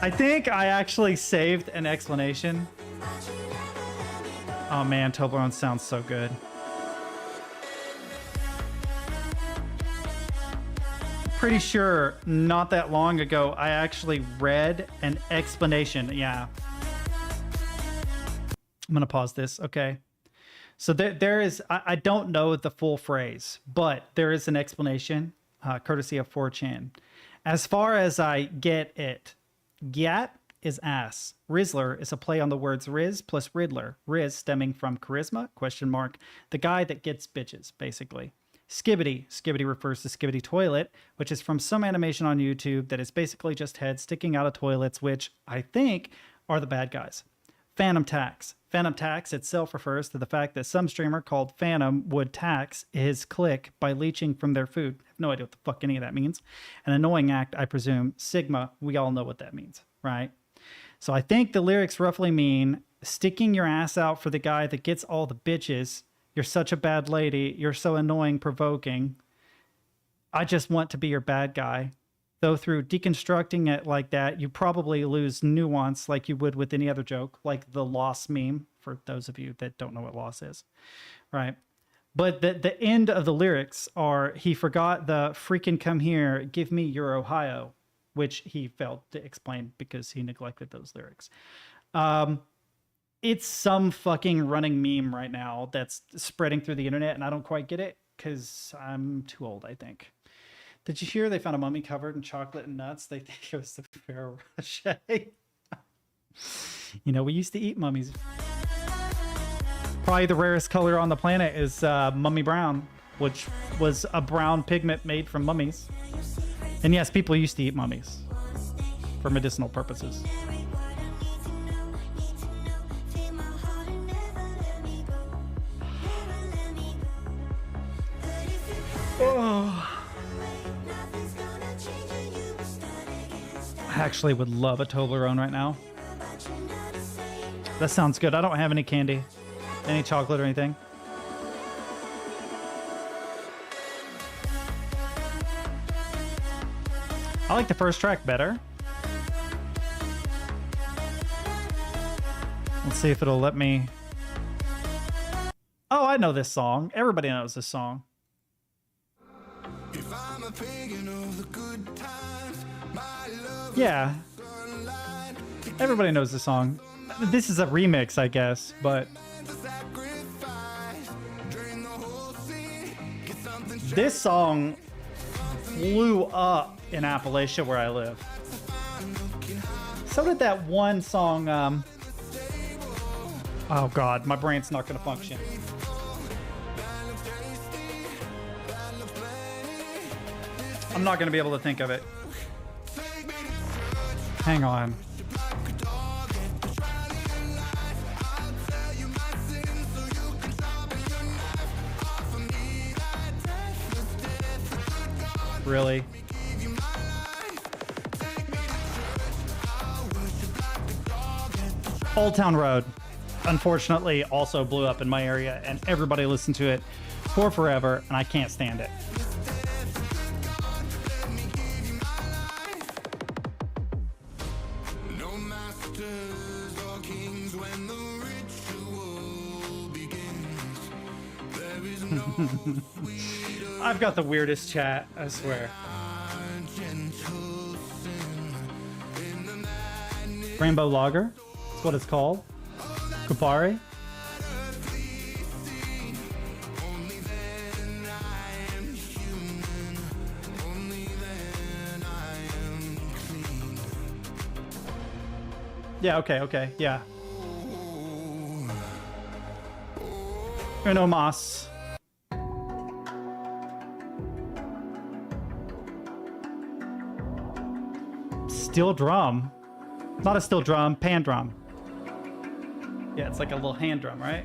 I think I actually saved an explanation. Oh man, Toblerone sounds so good. Pretty sure not that long ago I actually read an explanation. Yeah. I'm gonna pause this. Okay. So there is, I don't know the full phrase, but there is an explanation, courtesy of 4chan. As far as I get it, Gat is ass. Rizzler is a play on the words Riz plus Riddler. Riz stemming from charisma, ? The guy that gets bitches, basically. Skibbity. Skibbity refers to Skibbity Toilet, which is from some animation on YouTube that is basically just heads sticking out of toilets, which I think are the bad guys. Phantom tax. Phantom tax itself refers to the fact that some streamer called Phantom would tax his click by leeching from their food. I have no idea what the fuck any of that means. An annoying act, I presume. Sigma, we all know what that means, right? So I think the lyrics roughly mean sticking your ass out for the guy that gets all the bitches. You're such a bad lady. You're so annoying, provoking. I just want to be your bad guy. Though through deconstructing it like that, you probably lose nuance like you would with any other joke, like the loss meme, for those of you that don't know what loss is, right? But the end of the lyrics are, he forgot the freaking come here, give me your Ohio, which he failed to explain because he neglected those lyrics. It's some fucking running meme right now that's spreading through the internet, and I don't quite get it because I'm too old, I think. Did you hear they found a mummy covered in chocolate and nuts? They think it was the Ferrero Rocher. You know, we used to eat mummies. Probably the rarest color on the planet is mummy brown, which was a brown pigment made from mummies. And yes, people used to eat mummies for medicinal purposes. Oh. I actually would love a Toblerone right now. That sounds good. I don't have any candy, any chocolate or anything. I like the first track better. Let's see if it'll let me. Oh, I know this song. Everybody knows this song. Yeah. Everybody knows the song. This is a remix, I guess, but this song blew up in Appalachia where I live. So did that one song, oh God, my brain's not gonna function. I'm not gonna be able to think of it. Hang on. Really? Old Town Road. unfortunately also blew up in my area, and everybody listened to it for forever, and I can't stand it. I've got the weirdest chat, I swear. Rainbow Lager? That's what it's called. Kupari? Yeah, okay, yeah. Uno mas. Steel drum? Not a steel drum, pan drum. Yeah, it's like a little hand drum, right?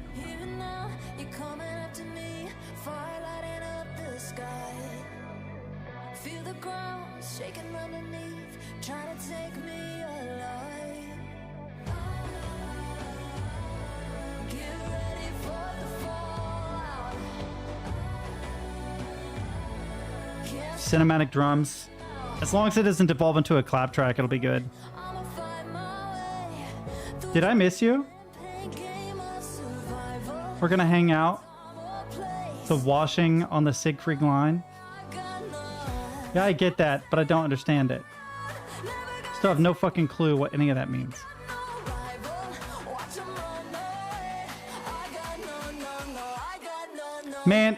Cinematic drums. As long as it doesn't devolve into a clap track, it'll be good. Did I miss you? We're gonna hang out. The washing on the Siegfried line. Yeah, I get that, but I don't understand it. Still have no fucking clue what any of that means. Man.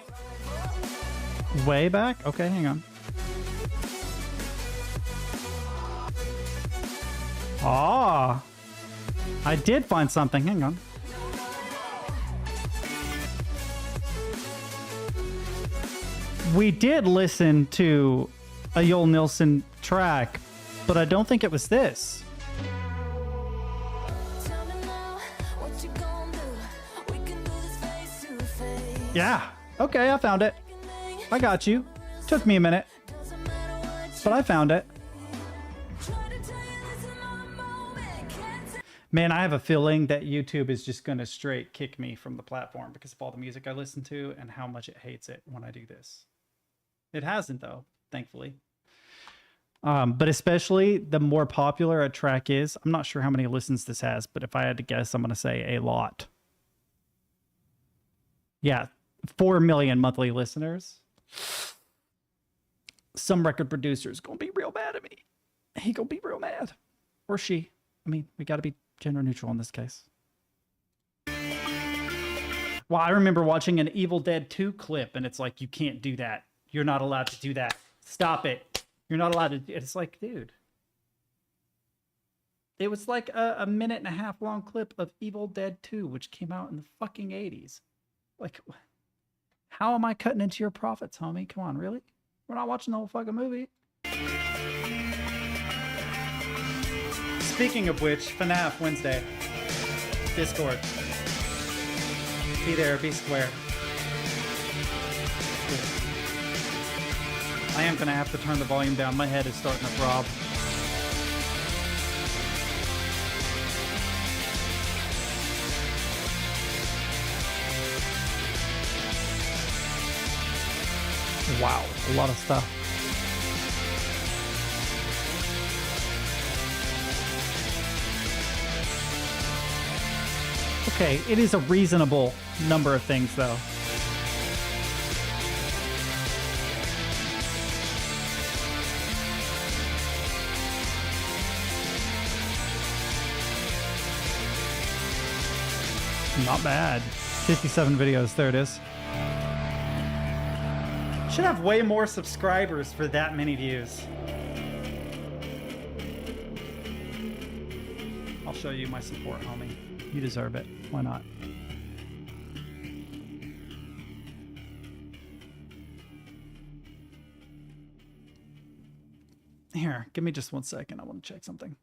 Way back? Okay, hang on. Ah, I did find something. Hang on. We did listen to a Joel Nilsson track, but I don't think it was this. Yeah. Okay, I found it. I got you. Took me a minute, but I found it. Man, I have a feeling that YouTube is just going to straight kick me from the platform because of all the music I listen to and how much it hates it when I do this. It hasn't, though, thankfully. But especially the more popular a track is, I'm not sure how many listens this has, but if I had to guess, I'm going to say a lot. Yeah, 4 million monthly listeners. Some record producer's going to be real mad at me. He going to be real mad. Or she. I mean, we got to be gender neutral in this case. Well, I remember watching an Evil Dead 2 clip, and it's like, you can't do that. You're not allowed to do that. Stop it. You're not allowed to do it. It's like, dude. It was like a 1.5-minute long clip of Evil Dead 2, which came out in the fucking 80s. Like, how am I cutting into your profits, homie? Come on, really? We're not watching the whole fucking movie. Speaking of which, FNAF Wednesday. Discord. Be there, be square. I am gonna have to turn the volume down. My head is starting to throb. Wow, a lot of stuff. Okay, it is a reasonable number of things, though. Not bad. 57 videos, there it is. Should have way more subscribers for that many views. I'll show you my support, homie. You deserve it. Why not? Here, give me just 1 second. I want to check something.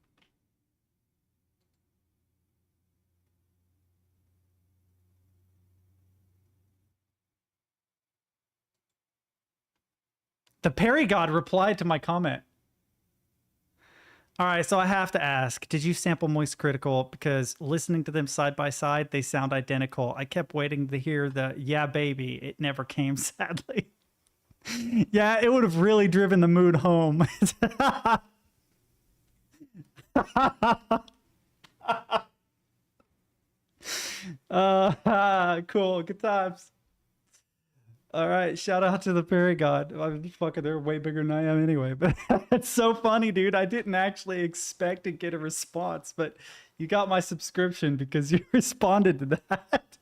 The Perry God replied to my comment. All right, so I have to ask, did you sample Moist Critical? Because listening to them side by side, they sound identical. I kept waiting to hear the "Yeah, baby." It never came, sadly. Yeah, it would have really driven the mood home. Cool, good times. All right, shout out to the fairy god. I'm fucking, they're way bigger than I am anyway. But it's so funny, dude. I didn't actually expect to get a response, but you got my subscription because you responded to that.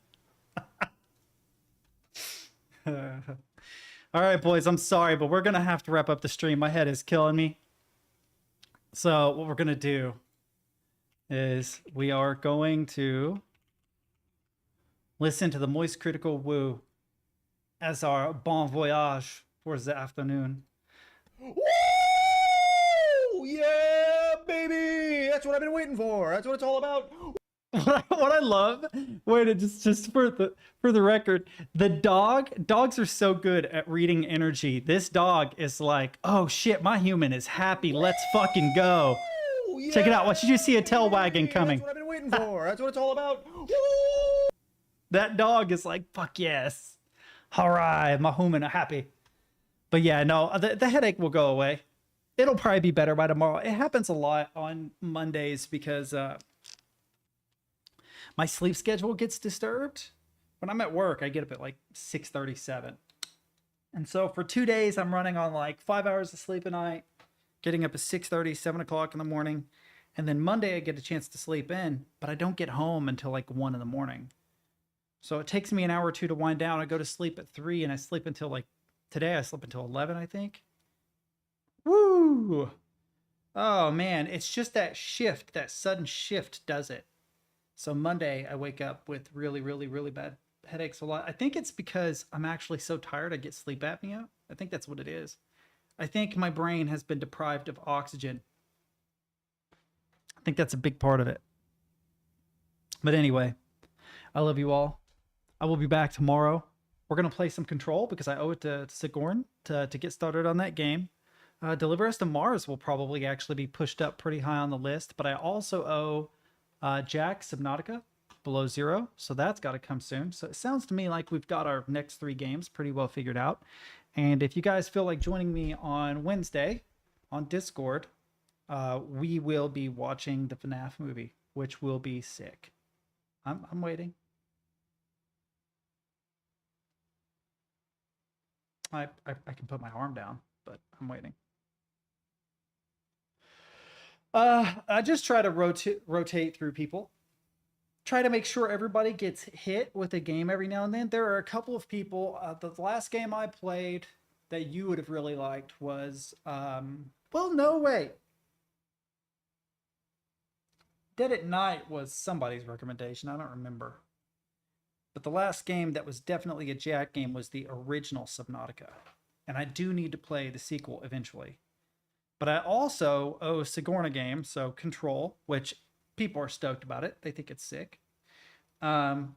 All right, boys, I'm sorry, but we're gonna have to wrap up the stream. My head is killing me. So what we're gonna do is we are going to listen to the Moist Critical Woo as our bon voyage for the afternoon. Woo! Yeah, baby! That's what I've been waiting for. That's what it's all about. What I love, wait, just for the record, dogs are so good at reading energy. This dog is like, oh shit, my human is happy. Let's fucking go. Yeah, check it out. Watch you see a tail wagging coming. That's what I've been waiting for. That's what it's all about. Woo! That dog is like, fuck yes. All right, my human are happy. But yeah, no, the headache will go away. It'll probably be better by tomorrow. It happens a lot on Mondays because my sleep schedule gets disturbed. When I'm at work, I get up at like 6:37. And so for 2 days, I'm running on like 5 hours of sleep a night, getting up at 6:30, 7 o'clock in the morning. And then Monday, I get a chance to sleep in, but I don't get home until like 1 in the morning. So it takes me an hour or two to wind down. I go to sleep at 3 and I sleep until like, today I slept until 11, I think. Woo! Oh man, it's just that shift, that sudden shift does it. So Monday I wake up with really, really, really bad headaches a lot. I think it's because I'm actually so tired I get sleep apnea. I think that's what it is. I think my brain has been deprived of oxygen. I think that's a big part of it. But anyway, I love you all. I will be back tomorrow. We're going to play some Control because I owe it to Sigourney to get started on that game. Deliver Us to Mars will probably actually be pushed up pretty high on the list, but I also owe Jack Subnautica Below Zero, so that's got to come soon. So it sounds to me like we've got our next 3 games pretty well figured out. And if you guys feel like joining me on Wednesday on Discord, we will be watching the FNAF movie, which will be sick. I'm waiting. I can put my arm down, but I'm waiting. I just try to rotate through people. Try to make sure everybody gets hit with a game every now and then. There are a couple of people. The last game I played that you would have really liked was, well, no, wait. Dead at Night was somebody's recommendation. I don't remember. But the last game that was definitely a Jack game was the original Subnautica. And I do need to play the sequel eventually. But I also owe Sigourney a game, so Control, which people are stoked about it. They think it's sick. But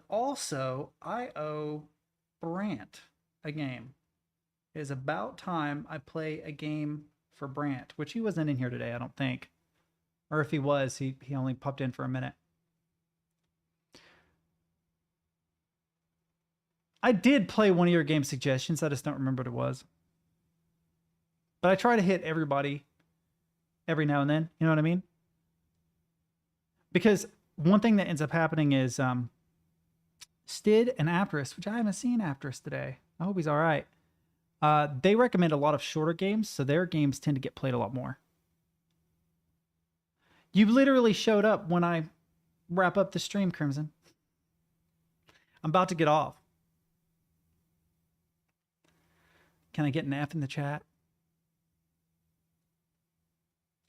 also, I owe Brant a game. It is about time I play a game for Brant, which he wasn't in here today, I don't think. Or if he was, he only popped in for a minute. I did play one of your game suggestions. I just don't remember what it was. But I try to hit everybody every now and then. You know what I mean? Because one thing that ends up happening is Stid and Aptris, which I haven't seen Aptris today. I hope he's all right. They recommend a lot of shorter games, so their games tend to get played a lot more. You literally showed up when I wrap up the stream, Crimson. I'm about to get off. Can I get an F in the chat?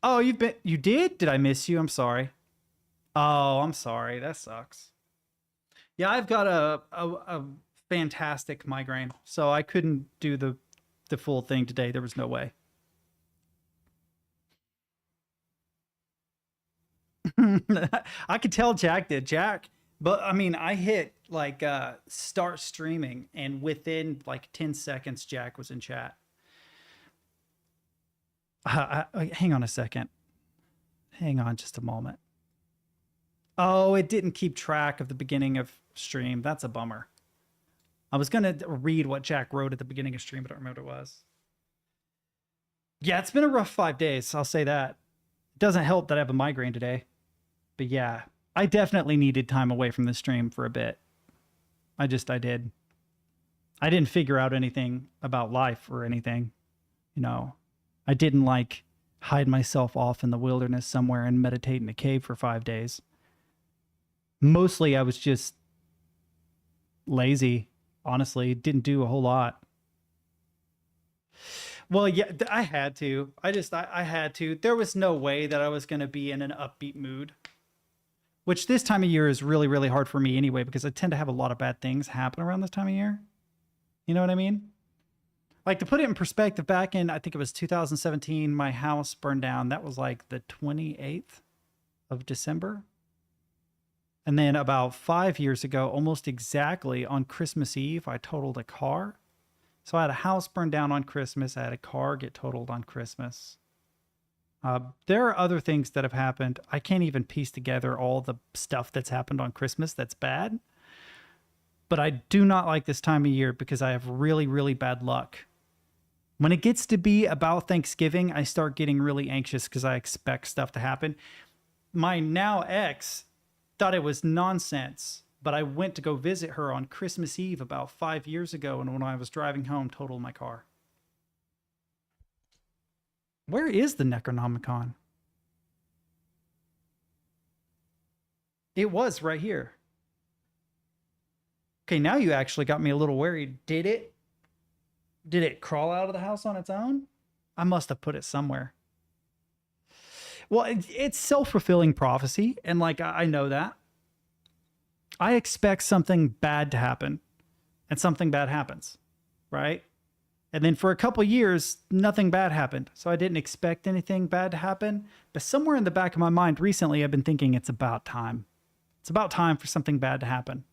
Oh, you did? Did I miss you? I'm sorry. Oh, I'm sorry. That sucks. Yeah, I've got a fantastic migraine, so I couldn't do the full thing today. There was no way. I could tell Jack did. Jack, but I mean, I hit like start streaming, and within like 10 seconds, Jack was in chat. Hang on a second. Hang on just a moment. Oh, it didn't keep track of the beginning of stream. That's a bummer. I was going to read what Jack wrote at the beginning of stream, but I don't remember what it was. Yeah, it's been a rough 5 days. I'll say that. It doesn't help that I have a migraine today. But yeah, I definitely needed time away from the stream for a bit. I did. I didn't figure out anything about life or anything. You know, I didn't like hide myself off in the wilderness somewhere and meditate in a cave for 5 days. Mostly I was just lazy. Honestly, didn't do a whole lot. Well, yeah, I had to. I had to. There was no way that I was going to be in an upbeat mood. Which this time of year is really, really hard for me anyway, because I tend to have a lot of bad things happen around this time of year. You know what I mean? Like, to put it in perspective, back in, I think it was 2017, my house burned down. That was like the 28th of December. And then about 5 years ago, almost exactly on Christmas Eve, I totaled a car. So I had a house burned down on Christmas. I had a car get totaled on Christmas. There are other things that have happened. I can't even piece together all the stuff that's happened on Christmas that's bad. But I do not like this time of year because I have really, really bad luck. When it gets to be about Thanksgiving, I start getting really anxious because I expect stuff to happen. My now ex thought it was nonsense, but I went to go visit her on Christmas Eve about 5 years ago, and when I was driving home, totaled my car. Where is the Necronomicon? It was right here. Okay, now you actually got me a little worried. Did it crawl out of the house on its own? I must have put it somewhere. Well, it's self-fulfilling prophecy, and like I know that. I expect something bad to happen, and something bad happens, right? And then for a couple years, nothing bad happened. So I didn't expect anything bad to happen. But somewhere in the back of my mind recently, I've been thinking it's about time. It's about time for something bad to happen.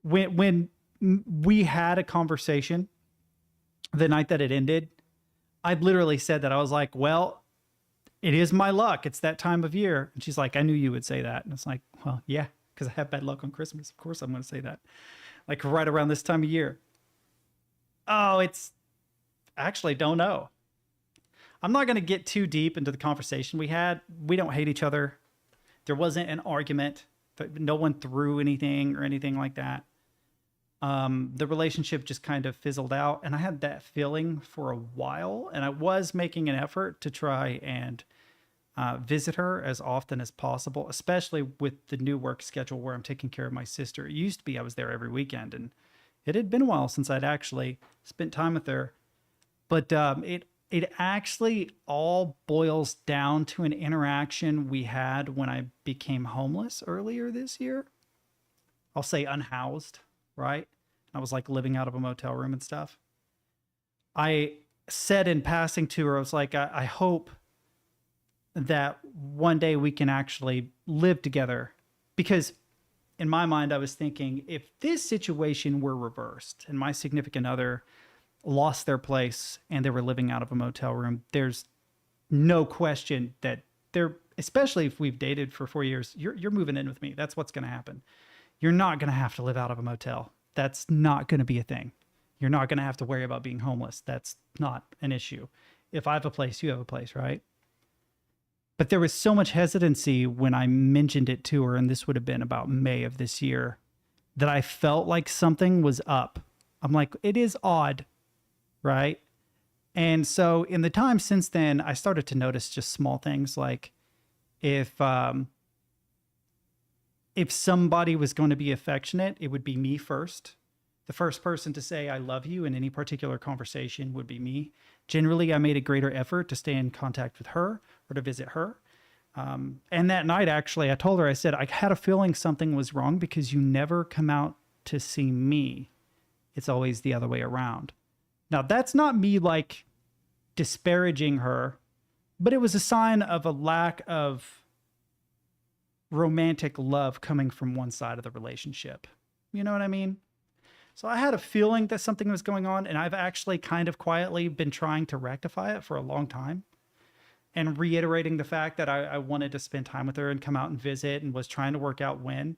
When we had a conversation the night that it ended, I literally said that. I was like, well, it is my luck. It's that time of year. And she's like, I knew you would say that. And it's like, well, yeah, because I have bad luck on Christmas. Of course I'm going to say that. Like right around this time of year. Oh, it's actually don't know. I'm not going to get too deep into the conversation we had. We don't hate each other. There wasn't an argument, but no one threw anything or anything like that. The relationship just kind of fizzled out, and I had that feeling for a while, and I was making an effort to try and visit her as often as possible, especially with the new work schedule where I'm taking care of my sister. It used to be I was there every weekend, and it had been a while since I'd actually spent time with her. But it actually all boils down to an interaction we had when I became homeless earlier this year. I'll say unhoused, right? I was like living out of a motel room and stuff. I said in passing to her, I was like, I hope that one day we can actually live together. Because in my mind, I was thinking, if this situation were reversed and my significant other lost their place and they were living out of a motel room, there's no question that they're, especially if we've dated for 4 years, you're moving in with me. That's what's going to happen. You're not going to have to live out of a motel. That's not going to be a thing. You're not going to have to worry about being homeless. That's not an issue. If I have a place, you have a place, right? But there was so much hesitancy when I mentioned it to her, and this would have been about May of this year, that I felt like something was up. I'm like, it is odd, right? And so in the time since then, I started to notice just small things like if somebody was going to be affectionate, it would be me first. The first person to say I love you in any particular conversation would be me. Generally, I made a greater effort to stay in contact with her or to visit her. And that night, actually, I told her, I said, I had a feeling something was wrong because you never come out to see me. It's always the other way around. Now, that's not me like disparaging her, but it was a sign of a lack of romantic love coming from one side of the relationship. You know what I mean? So I had a feeling that something was going on, and I've actually kind of quietly been trying to rectify it for a long time and reiterating the fact that I wanted to spend time with her and come out and visit and was trying to work out when.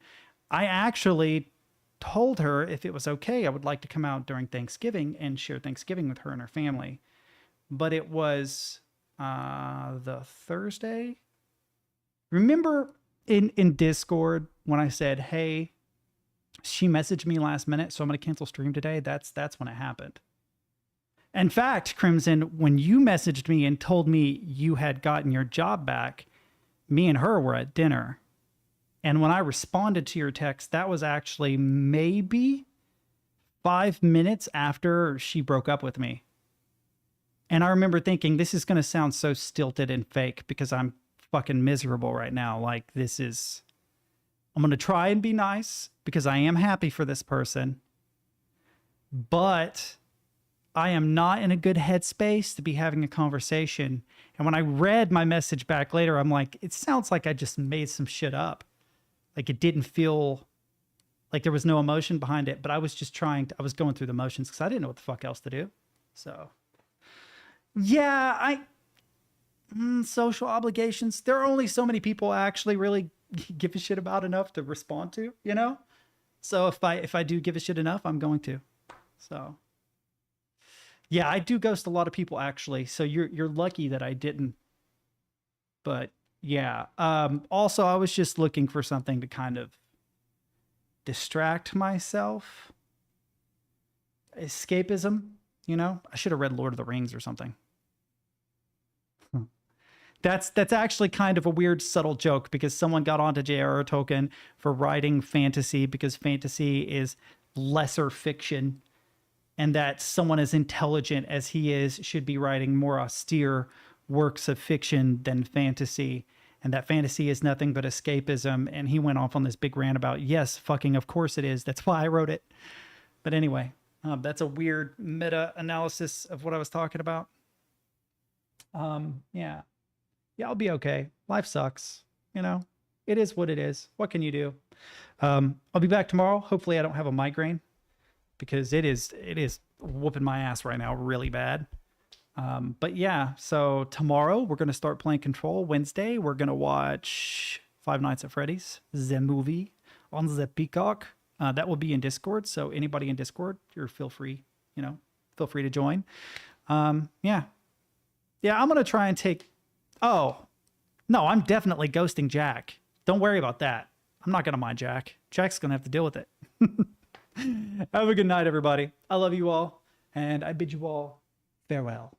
I actually told her if it was okay, I would like to come out during Thanksgiving and share Thanksgiving with her and her family. But it was the Thursday. Remember in Discord when I said, hey, she messaged me last minute, so I'm going to cancel stream today. That's when it happened. In fact, Crimson, when you messaged me and told me you had gotten your job back, me and her were at dinner. And when I responded to your text, that was actually maybe 5 minutes after she broke up with me. And I remember thinking, this is going to sound so stilted and fake because I'm fucking miserable right now. Like, this is... I'm going to try and be nice because I am happy for this person. But I am not in a good headspace to be having a conversation. And when I read my message back later, I'm like, it sounds like I just made some shit up. Like, it didn't feel like there was no emotion behind it. But I was just I was going through the motions because I didn't know what the fuck else to do. So, yeah, social obligations. There are only so many people I actually really give a shit about enough to respond to, you know? So if I do give a shit enough, I'm going to. So yeah, I do ghost a lot of people actually. So you're lucky that I didn't. But yeah. Also I was just looking for something to kind of distract myself. Escapism, you know? I should have read Lord of the Rings or something. That's actually kind of a weird subtle joke because someone got onto J.R.R. Tolkien for writing fantasy because fantasy is lesser fiction, and that someone as intelligent as he is should be writing more austere works of fiction than fantasy, and that fantasy is nothing but escapism. And he went off on this big rant about, yes, fucking of course it is. That's why I wrote it. But anyway, that's a weird meta analysis of what I was talking about. Yeah. Yeah, I'll be okay. Life sucks. You know, it is what it is. What can you do? I'll be back tomorrow. Hopefully I don't have a migraine because it is whooping my ass right now really bad. But yeah, so tomorrow we're going to start playing Control. Wednesday, we're going to watch Five Nights at Freddy's, the movie on the Peacock. That will be in Discord. So anybody in Discord, feel free to join. Yeah, I'm going to try and take... Oh, no, I'm definitely ghosting Jack. Don't worry about that. I'm not going to mind Jack. Jack's going to have to deal with it. Have a good night, everybody. I love you all, and I bid you all farewell.